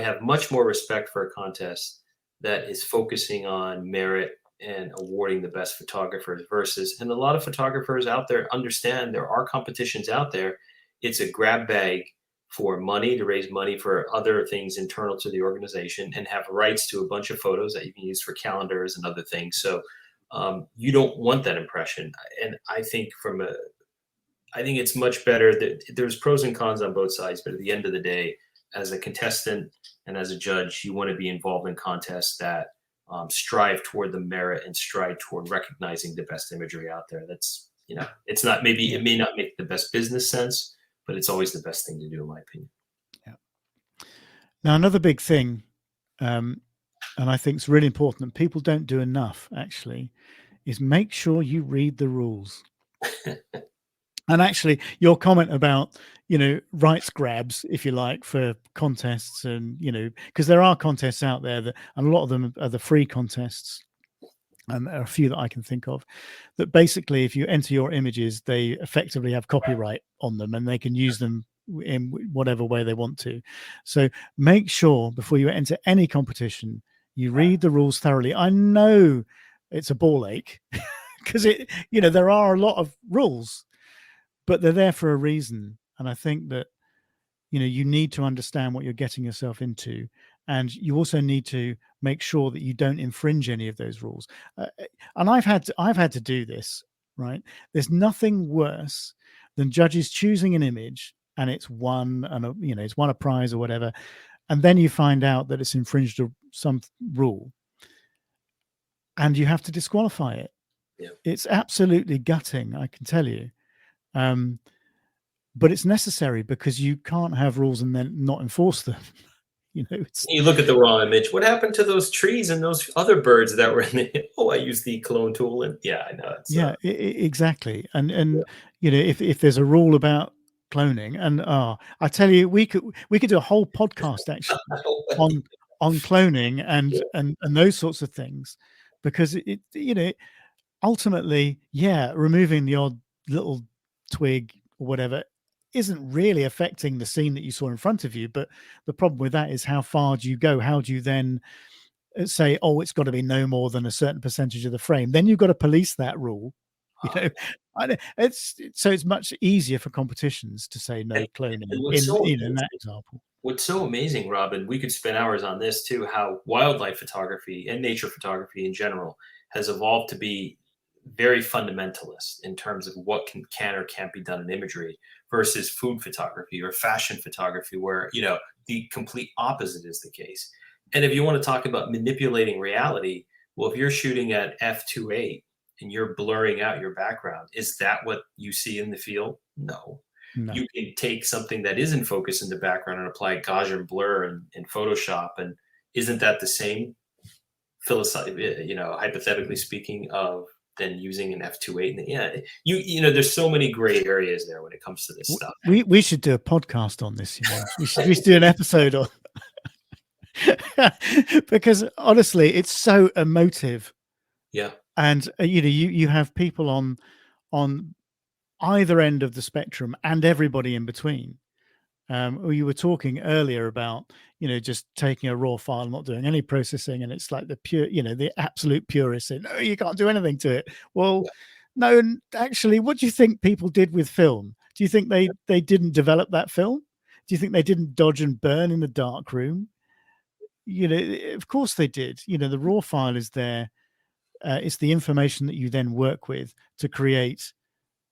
have much more respect for a contest that is focusing on merit and awarding the best photographers versus, and a lot of photographers out there understand there are competitions out there. It's a grab bag for money, to raise money for other things internal to the organization, and have rights to a bunch of photos that you can use for calendars and other things. So you don't want that impression. And I think I think it's much better that there's pros and cons on both sides, but at the end of the day, as a contestant and as a judge, you want to be involved in contests that strive toward the merit and strive toward recognizing the best imagery out there. That's, it's not, maybe it may not make the best business sense, but it's always the best thing to do, in my opinion. Yeah. Now, another big thing, and I think it's really important that people don't do enough, actually, is make sure you read the rules. And actually, your comment about, rights grabs, if you like, for contests, and, because there are contests out there and a lot of them are the free contests. And there are a few that I can think of that basically, if you enter your images, they effectively have copyright on them, and they can use them in whatever way they want to. So make sure before you enter any competition, you read the rules thoroughly. I know it's a ball ache because there are a lot of rules, but they're there for a reason. And I think that, you need to understand what you're getting yourself into, and you also need to make sure that you don't infringe any of those rules. And I've had to do this, right? There's nothing worse than judges choosing an image and it's won, and it's won a prize or whatever, and then you find out that it's infringed some rule, and you have to disqualify it. Yeah. It's absolutely gutting, I can tell you. But it's necessary, because you can't have rules and then not enforce them. You look at the raw image. What happened to those trees and those other birds that were in the? Oh, I used the clone tool, and yeah, I know. Exactly. And if there's a rule about cloning, and I tell you, we could do a whole podcast actually on cloning and those sorts of things, because it ultimately, removing the odd little twig or whatever isn't really affecting the scene that you saw in front of you. But the problem with that is, how far do you go? How do you then say, oh, it's got to be no more than a certain percentage of the frame? Then you've got to police that rule. It's much easier for competitions to say no cloning in that example. What's so amazing, Robin, we could spend hours on this too, how wildlife photography and nature photography in general has evolved to be very fundamentalist in terms of what can or can't be done in imagery, versus food photography or fashion photography, where the complete opposite is the case. And if you want to talk about manipulating reality, well, if you're shooting at f2.8 and you're blurring out your background, is that what you see in the field? No. You can take something that is in focus in the background and apply Gaussian blur in Photoshop, and isn't that the same, hypothetically speaking, of than using an f2.8? There's so many gray areas there when it comes to this stuff. We should do a podcast on this. We should do an episode on because honestly, it's so emotive. Yeah. And you have people on either end of the spectrum and everybody in between. You were talking earlier about just taking a raw file, not doing any processing, and it's like the pure, the absolute purists say, no, you can't do anything to it. Well, no, actually, what do you think people did with film? Do you think they didn't develop that film? Do you think they didn't dodge and burn in the dark room? Of course they did. The raw file is there. It's the information that you then work with to create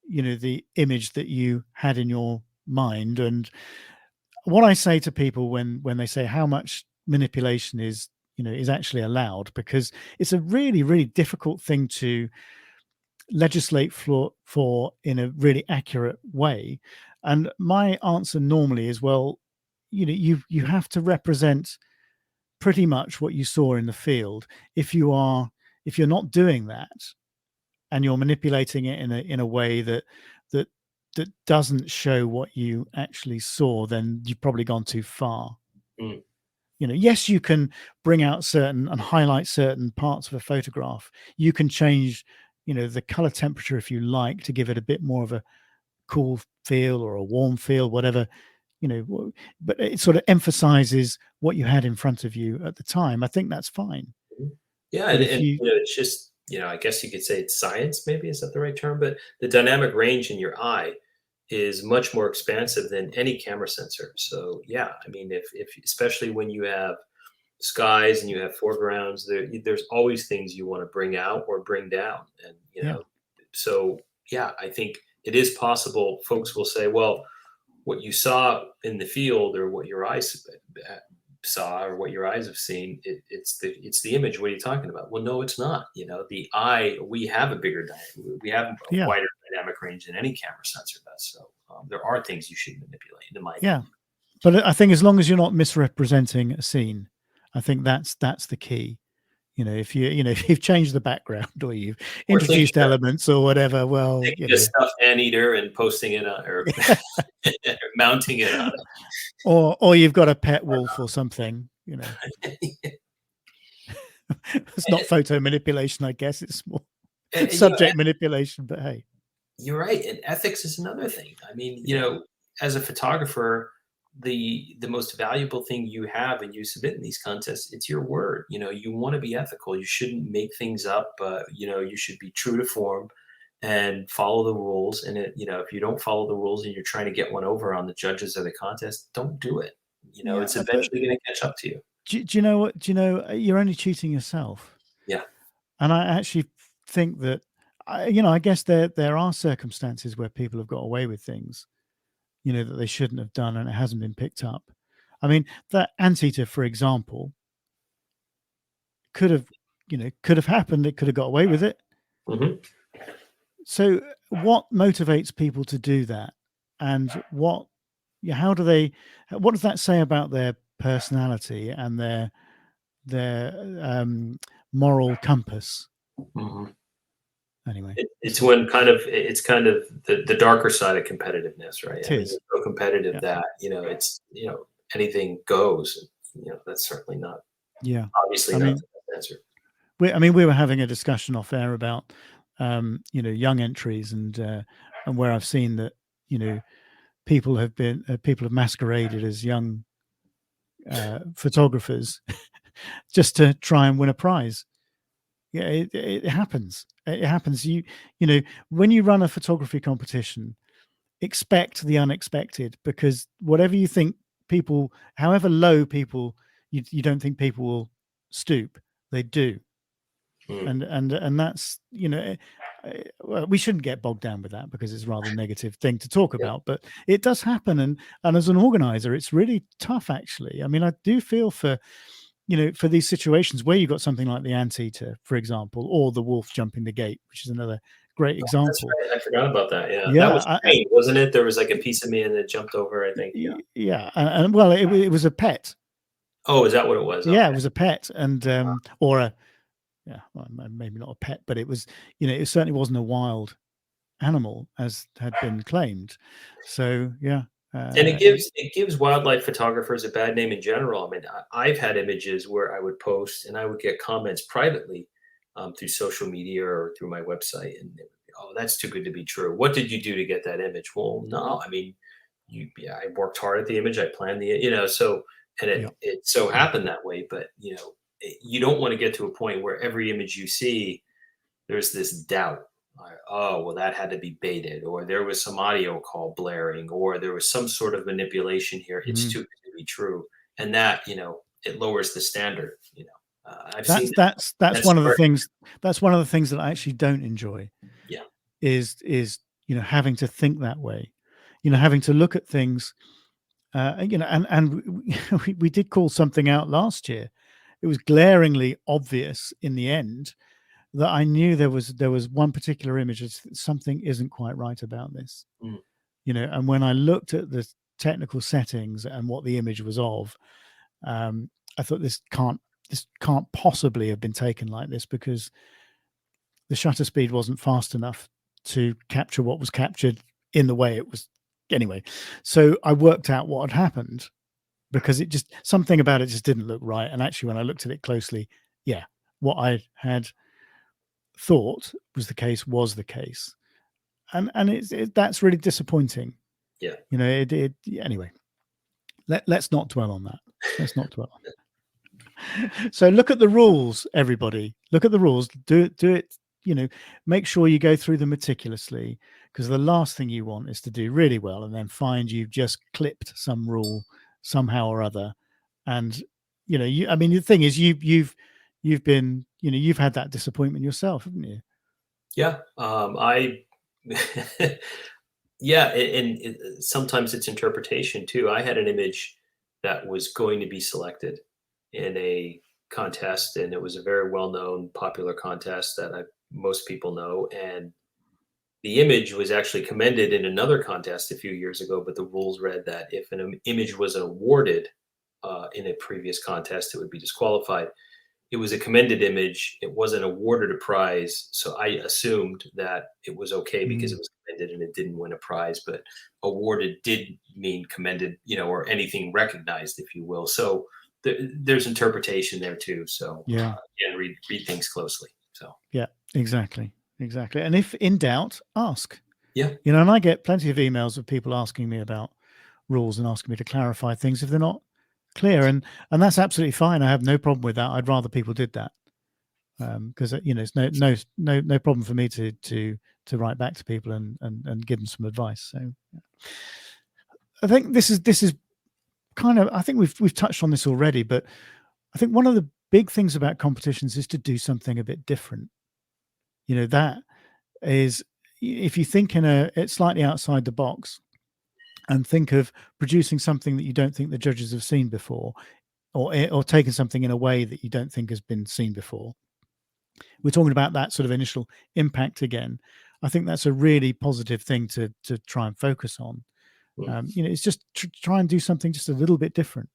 the image that you had in your mind. And what I say to people when they say how much manipulation is actually allowed, because it's a really, really difficult thing to legislate for in a really accurate way. And my answer normally is, well, you have to represent pretty much what you saw in the field. If you're not doing that, and you're manipulating it in a way that doesn't show what you actually saw, then you've probably gone too far. Yes, you can bring out certain and highlight certain parts of a photograph. You can change the color temperature if you like, to give it a bit more of a cool feel or a warm feel, whatever, but it sort of emphasizes what you had in front of you at the time. I think that's fine. Yeah. And it's just, I guess you could say it's science, maybe, is that the right term? But the dynamic range in your eye is much more expansive than any camera sensor. So yeah, I mean, if especially when you have skies and you have foregrounds, there's always things you want to bring out or bring down. And, so yeah, I think it is possible. Folks will say, well, what you saw in the field, or what your eyes saw, or what your eyes have seen, it's the image. What are you talking about? Well, no, it's not. The eye, we have a wider dynamic range than any camera sensor does. So there are things you should manipulate, in my opinion. But I think as long as you're not misrepresenting a scene, I think that's the key. If you've changed the background, or you've introduced elements or whatever, well, just stuffed anteater and posting it on, or mounting it on, or you've got a pet wolf or something. It's not photo manipulation, I guess. It's more subject manipulation. But hey, you're right. And ethics is another thing. I mean, as a photographer, the most valuable thing you have and you submit in these contests, it's your word. You want to be ethical. You shouldn't make things up. You should be true to form. and follow the rules. And if you don't follow the rules and you're trying to get one over on the judges of the contest, don't do it. Yeah, It's but eventually going to catch up to you. do you know what? Do you know you're only cheating yourself? Yeah. And I actually think that, I guess there are circumstances where people have got away with things, that they shouldn't have done, and it hasn't been picked up. I mean, that anteater, for example, could have happened. It could have got away with it. Hmm. So, what motivates people to do that, and what does that say about their personality and their moral compass? Hmm. Anyway, It's so when kind of the darker side of competitiveness, right? it I mean, is. it's so competitive Yeah. that it's anything goes. That's certainly not, Yeah. obviously I not mean, the best answer. we were having a discussion off air about young entries and where I've seen that people have masqueraded as young photographers just to try and win a prize. Yeah, it happens. It happens. When you run a photography competition, expect the unexpected, because whatever you think people, however low people, you don't think people will stoop, they do. Mm. And that's well, we shouldn't get bogged down with that because it's a rather negative thing to talk Yeah. about, but it does happen. And as an organizer, it's really tough, actually. I mean, I do feel for for these situations where you've got something like the anteater, for example, or the wolf jumping the gate, which is another great That's example. right. I forgot about that. Yeah, that was Yeah. strange, wasn't it? There was like a piece of me and it jumped over. I think. Yeah. Yeah, and well, it was a pet. Oh, is that what it was? Yeah, Okay. it was a pet, and or a well, maybe not a pet, but it was it certainly wasn't a wild animal as had been claimed. So yeah, And it gives wildlife photographers a bad name in general. I mean, I've had images where I would post and I would get comments privately through social media or through my website, and they would be, "Oh, that's too good to be true. What did you do to get that image?" Well, no, I mean, yeah, I worked hard at the image. I planned so and yeah, it so happened that way. But you don't want to get to a point where every image you see, there's this doubt. Oh, well, that had to be baited, or there was some audio call blaring, or there was some sort of manipulation here. It's mhm. too good to be true, and that it lowers the standard. I've seen That's that. that's That's one of the where, things. That's one of the things that I actually don't enjoy. yeah, Is having to think that way, having to look at things, and we did call something out last year. It was glaringly obvious in the end that I knew there was one particular image. Something isn't quite right about this, mm, and when I looked at the technical settings and what the image was of, I thought this can't possibly have been taken like this, because the shutter speed wasn't fast enough to capture what was captured in the way it was. Anyway, so I worked out what had happened, because something about it just didn't look right. And actually, when I looked at it closely, yeah, what I had thought was the case. And that's really disappointing. yeah. Anyway, let's not dwell on that. Let's not dwell on that. So look at the rules, everybody. Look at the rules. Do it. Make sure you go through them meticulously, because the last thing you want is to do really well and then find you've just clipped some rule somehow or other. And I mean, the thing is, you've been, you've had that disappointment yourself, haven't you? Yeah, I yeah, sometimes it's interpretation too. I had an image that was going to be selected in a contest, and it was a very well-known, popular contest that most people know. And the image was actually commended in another contest a few years ago, but the rules read that if an image was awarded in a previous contest, it would be disqualified. It was a commended image. It wasn't awarded a prize, so I assumed that it was okay because Mm, it was commended and it didn't win a prize. But awarded did mean commended, or anything recognized, if you will. So there's interpretation there too. So yeah, again, read things closely. So yeah, exactly. And if in doubt, ask. yeah, And I get plenty of emails of people asking me about rules and asking me to clarify things if they're not clear, and that's absolutely fine. I have no problem with that. I'd rather people did that, because it's no problem for me to write back to people and give them some advice. So I think this is kind of, I think we've touched on this already, but I think one of the big things about competitions is to do something a bit different. That is, if you think it's slightly outside the box and think of producing something that you don't think the judges have seen before, or taking something in a way that you don't think has been seen before. We're talking about that sort of initial impact again. I think that's a really positive thing to try and focus on. It's just try and do something just a little bit different.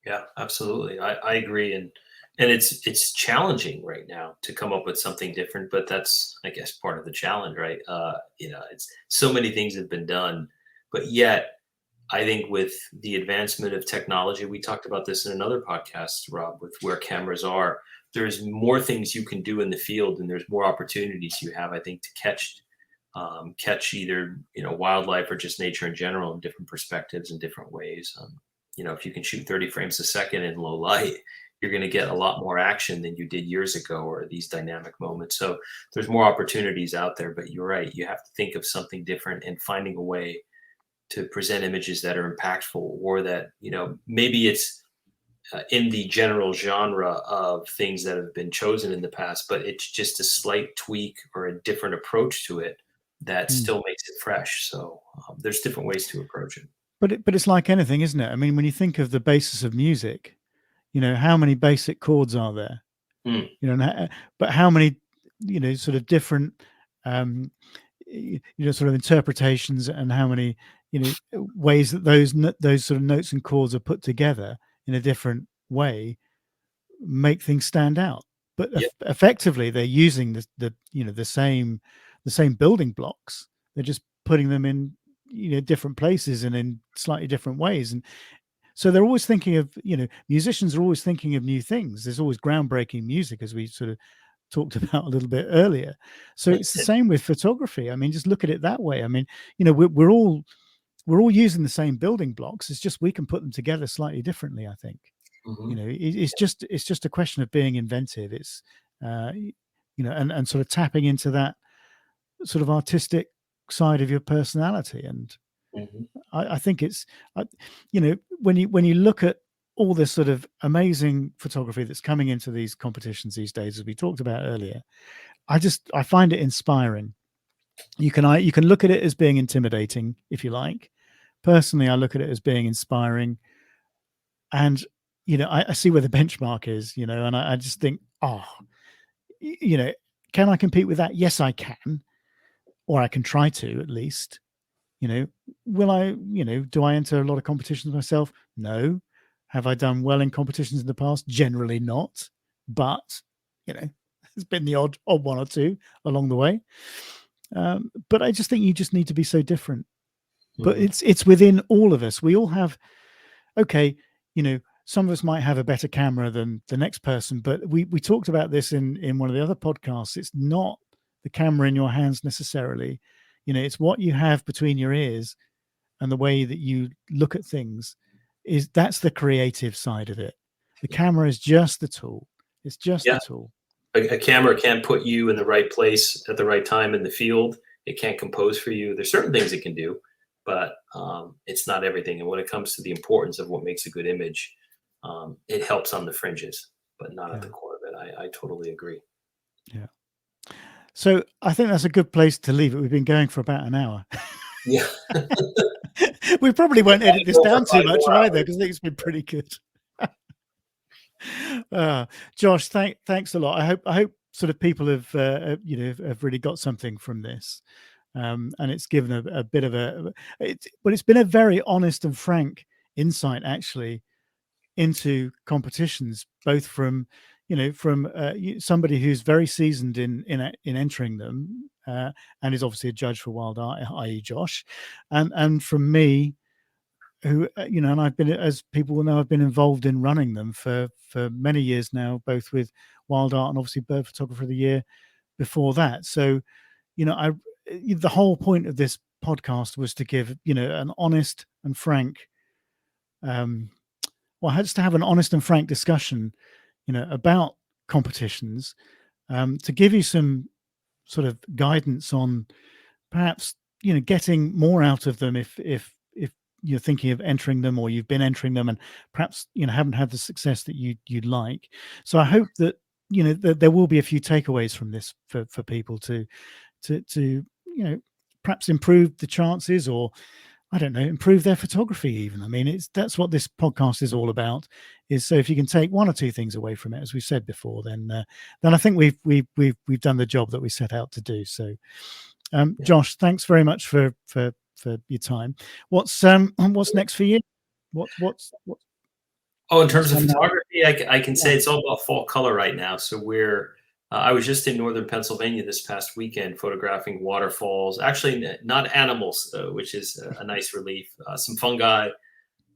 Yeah, absolutely. I agree. And it's challenging right now to come up with something different, but that's, I guess, part of the challenge, right? It's so many things have been done, but yet I think with the advancement of technology, we talked about this in another podcast, Rob, with where cameras are, there's more things you can do in the field, and there's more opportunities you have, I think, to catch either wildlife or just nature in general in different perspectives in different ways. If you can shoot 30 frames a second in low light, you're going to get a lot more action than you did years ago, or these dynamic moments. So there's more opportunities out there, but you're right. You have to think of something different and finding a way to present images that are impactful, or that, maybe it's in the general genre of things that have been chosen in the past, but it's just a slight tweak or a different approach to it that still makes it fresh. So there's different ways to approach it. But it's like anything, isn't it? I mean, when you think of the basis of music, how many basic chords are there? But how many, sort of different, sort of interpretations, and how many, ways that those sort of notes and chords are put together in a different way make things stand out. But effectively, they're using the same building blocks. They're just putting them in different places and in slightly different ways. And so they're always thinking of, musicians are always thinking of new things. There's always groundbreaking music, as we sort of talked about a little bit earlier. So it's the same with photography. I mean, just look at it that way. I mean, we're all using the same building blocks. It's just we can put them together slightly differently, I think. It's just a question of being inventive. It's and sort of tapping into that sort of artistic side of your personality. And I think it's when you look at all this sort of amazing photography that's coming into these competitions these days, as we talked about earlier, I find it inspiring. You can look at it as being intimidating, if you like. Personally, I look at it as being inspiring, and I see where the benchmark is, and I just think, can I compete with that? Yes, I can, or I can try to, at least. Will I, do I enter a lot of competitions myself? No. Have I done well in competitions in the past? Generally not, but there's been the odd one or two along the way. But I just think you just need to be so different. But it's within all of us. We all have, some of us might have a better camera than the next person, but we talked about this in one of the other podcasts. It's not the camera in your hands necessarily. It's what you have between your ears and the way that you look at things. That's the creative side of it. The camera is just the tool. It's just the tool. A camera can't put you in the right place at the right time in the field. It can't compose for you. There's certain things it can do, but it's not everything. And when it comes to the importance of what makes a good image, it helps on the fringes, but not at the core of it. I totally agree. Yeah. So I think that's a good place to leave it. We've been going for about an hour. Yeah. We probably won't edit this down too much either, because I think it's been pretty good. Josh, thanks a lot. I hope sort of people have really got something from this, and it's given a bit of it's been a very honest and frank insight, actually, into competitions, both from somebody who's very seasoned in entering them, and is obviously a judge for Wild Art, i.e. Josh, and from me, who and I've been, as people will know, I've been involved in running them for many years now, both with Wild Art and obviously Bird Photographer of the Year before that. So the whole point of this podcast was to give an honest and frank just to have an honest and frank discussion about competitions, to give you some sort of guidance on perhaps, getting more out of them if you're thinking of entering them, or you've been entering them and perhaps haven't had the success that you'd like. So I hope that that there will be a few takeaways from this for people to perhaps improve the chances, or I don't know, improve their photography even. I mean, that's what this podcast is all about. Is so if you can take one or two things away from it, as we said before, then I think we've done the job that we set out to do. So, Josh, thanks very much for your time. What's next for you? What's Oh, in terms of photography, I can say it's all about fall color right now. So I was just in northern Pennsylvania this past weekend photographing waterfalls. Actually, not animals though, which is a nice relief. Some fungi,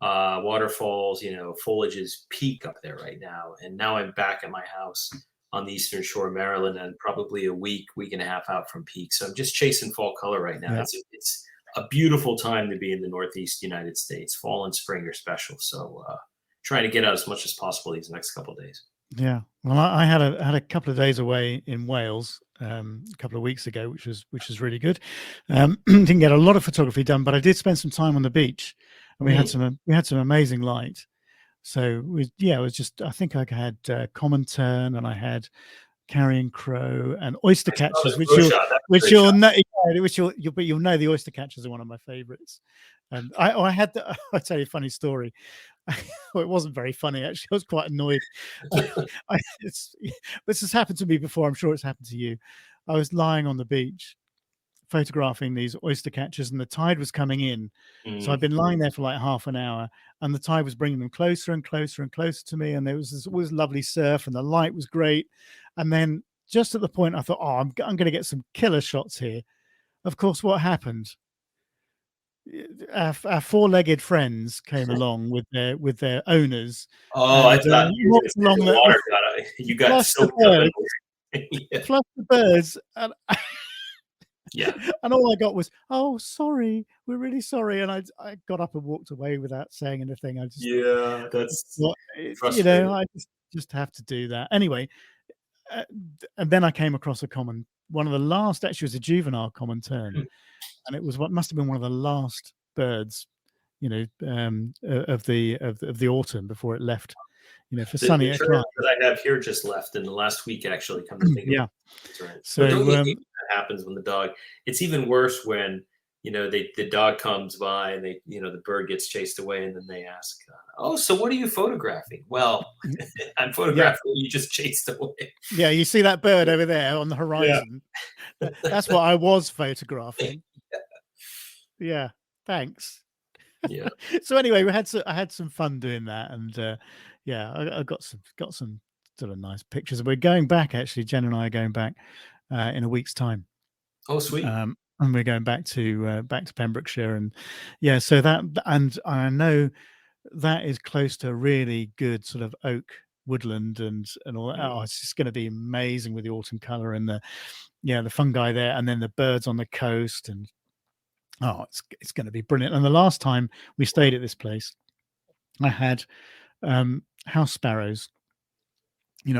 waterfalls. Foliage is peak up there right now. And now I'm back at my house on the Eastern Shore of Maryland, and probably a week and a half out from peak. So I'm just chasing fall color right now. Yeah. It's a beautiful time to be in the Northeast United States. Fall and spring are special. So trying to get out as much as possible these next couple of days. Yeah, well, I had a couple of days away in Wales a couple of weeks ago, which was really good. Didn't get a lot of photography done, but I did spend some time on the beach, and we had some amazing light. So it was just, I think I had common tern, and I had carrion crow and oyster catchers, which you'll know the oyster catchers are one of my favorites. And I'll tell you a funny story. Well, it wasn't very funny, actually. I was quite annoyed. This has happened to me before. I'm sure it's happened to you. I was lying on the beach photographing these oyster catchers, and the tide was coming in. So I'd been lying there for like half an hour, and the tide was bringing them closer and closer and closer to me. And there was this always lovely surf, and the light was great. And then just at the point, I thought, oh, I'm going to get some killer shots here. Of course, what happened? Our four-legged friends came along with their owners. Oh, I thought you got soaked up. Plus the birds, and yeah, and all I got was, "Oh, sorry, we're really sorry," and I got up and walked away without saying anything. I just that's I just have to do that anyway. And then I came across one of the last, actually, was a juvenile common tern. And it was what must have been one of the last birds, of the autumn before it left, for sunny. The tern that I have here just left in the last week, actually. Come to think of it. Right. So that happens when the dog. It's even worse when the dog comes by and the bird gets chased away, and then they ask, "Oh, so what are you photographing?" Well, I'm photographing what you just chased away. Yeah, you see that bird over there on the horizon? Yeah. That's what I was photographing. Yeah, thanks. Yeah. So anyway, I had some fun doing that, and I got some sort of nice pictures. We're going back, actually. Jen and I are going back in a week's time. Oh, sweet. And we're going back to Pembrokeshire, and so that, and I know that is close to a really good sort of oak woodland and all that. Oh, it's just going to be amazing with the autumn color and the fungi there, and then the birds on the coast, and it's going to be brilliant. And the last time we stayed at this place, I had house sparrows,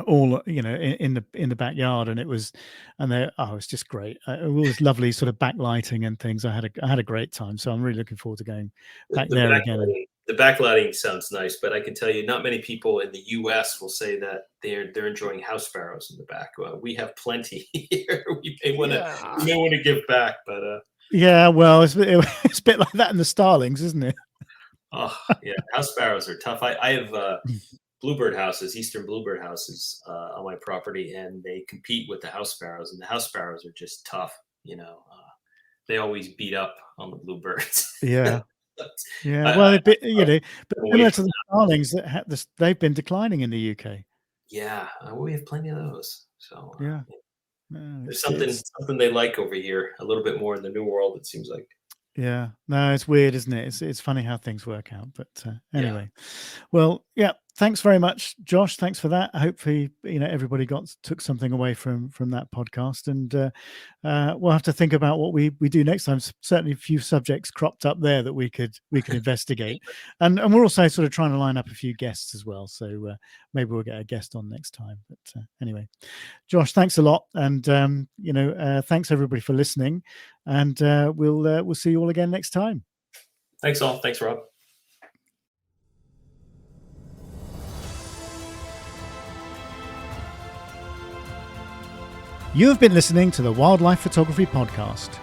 all in the backyard, and it's just great. All this lovely sort of backlighting and things. I had a great time, so I'm really looking forward to going back there again. The backlighting sounds nice, but I can tell you, not many people in the U.S. will say that they're enjoying house sparrows in the back. Well, we have plenty here. We may want to give back, but yeah, well, it's a bit like that in the starlings, isn't it? Oh yeah, house sparrows are tough. I have bluebird houses, eastern bluebird houses on my property, and they compete with the house sparrows, and the house sparrows are just tough. They always beat up on the bluebirds. Yeah. Yeah, well, but similar to the starlings, they've been declining in the UK. Yeah, we have plenty of those. So yeah, there's something they like over here a little bit more in the New World, it seems like. Yeah, no, it's weird, isn't it? It's funny how things work out. But anyway, well, yeah. Thanks very much, Josh. Thanks for that. Hopefully, everybody took something away from that podcast, and we'll have to think about what we do next time. Certainly, a few subjects cropped up there that we could investigate, and we're also sort of trying to line up a few guests as well. So maybe we'll get a guest on next time. But anyway, Josh, thanks a lot, and thanks everybody for listening, and we'll see you all again next time. Thanks all. Thanks, Rob. You have been listening to the Wildlife Photography Podcast.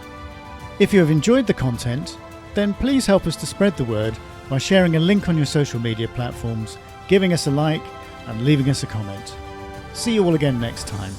If you have enjoyed the content, then please help us to spread the word by sharing a link on your social media platforms, giving us a like, and leaving us a comment. See you all again next time.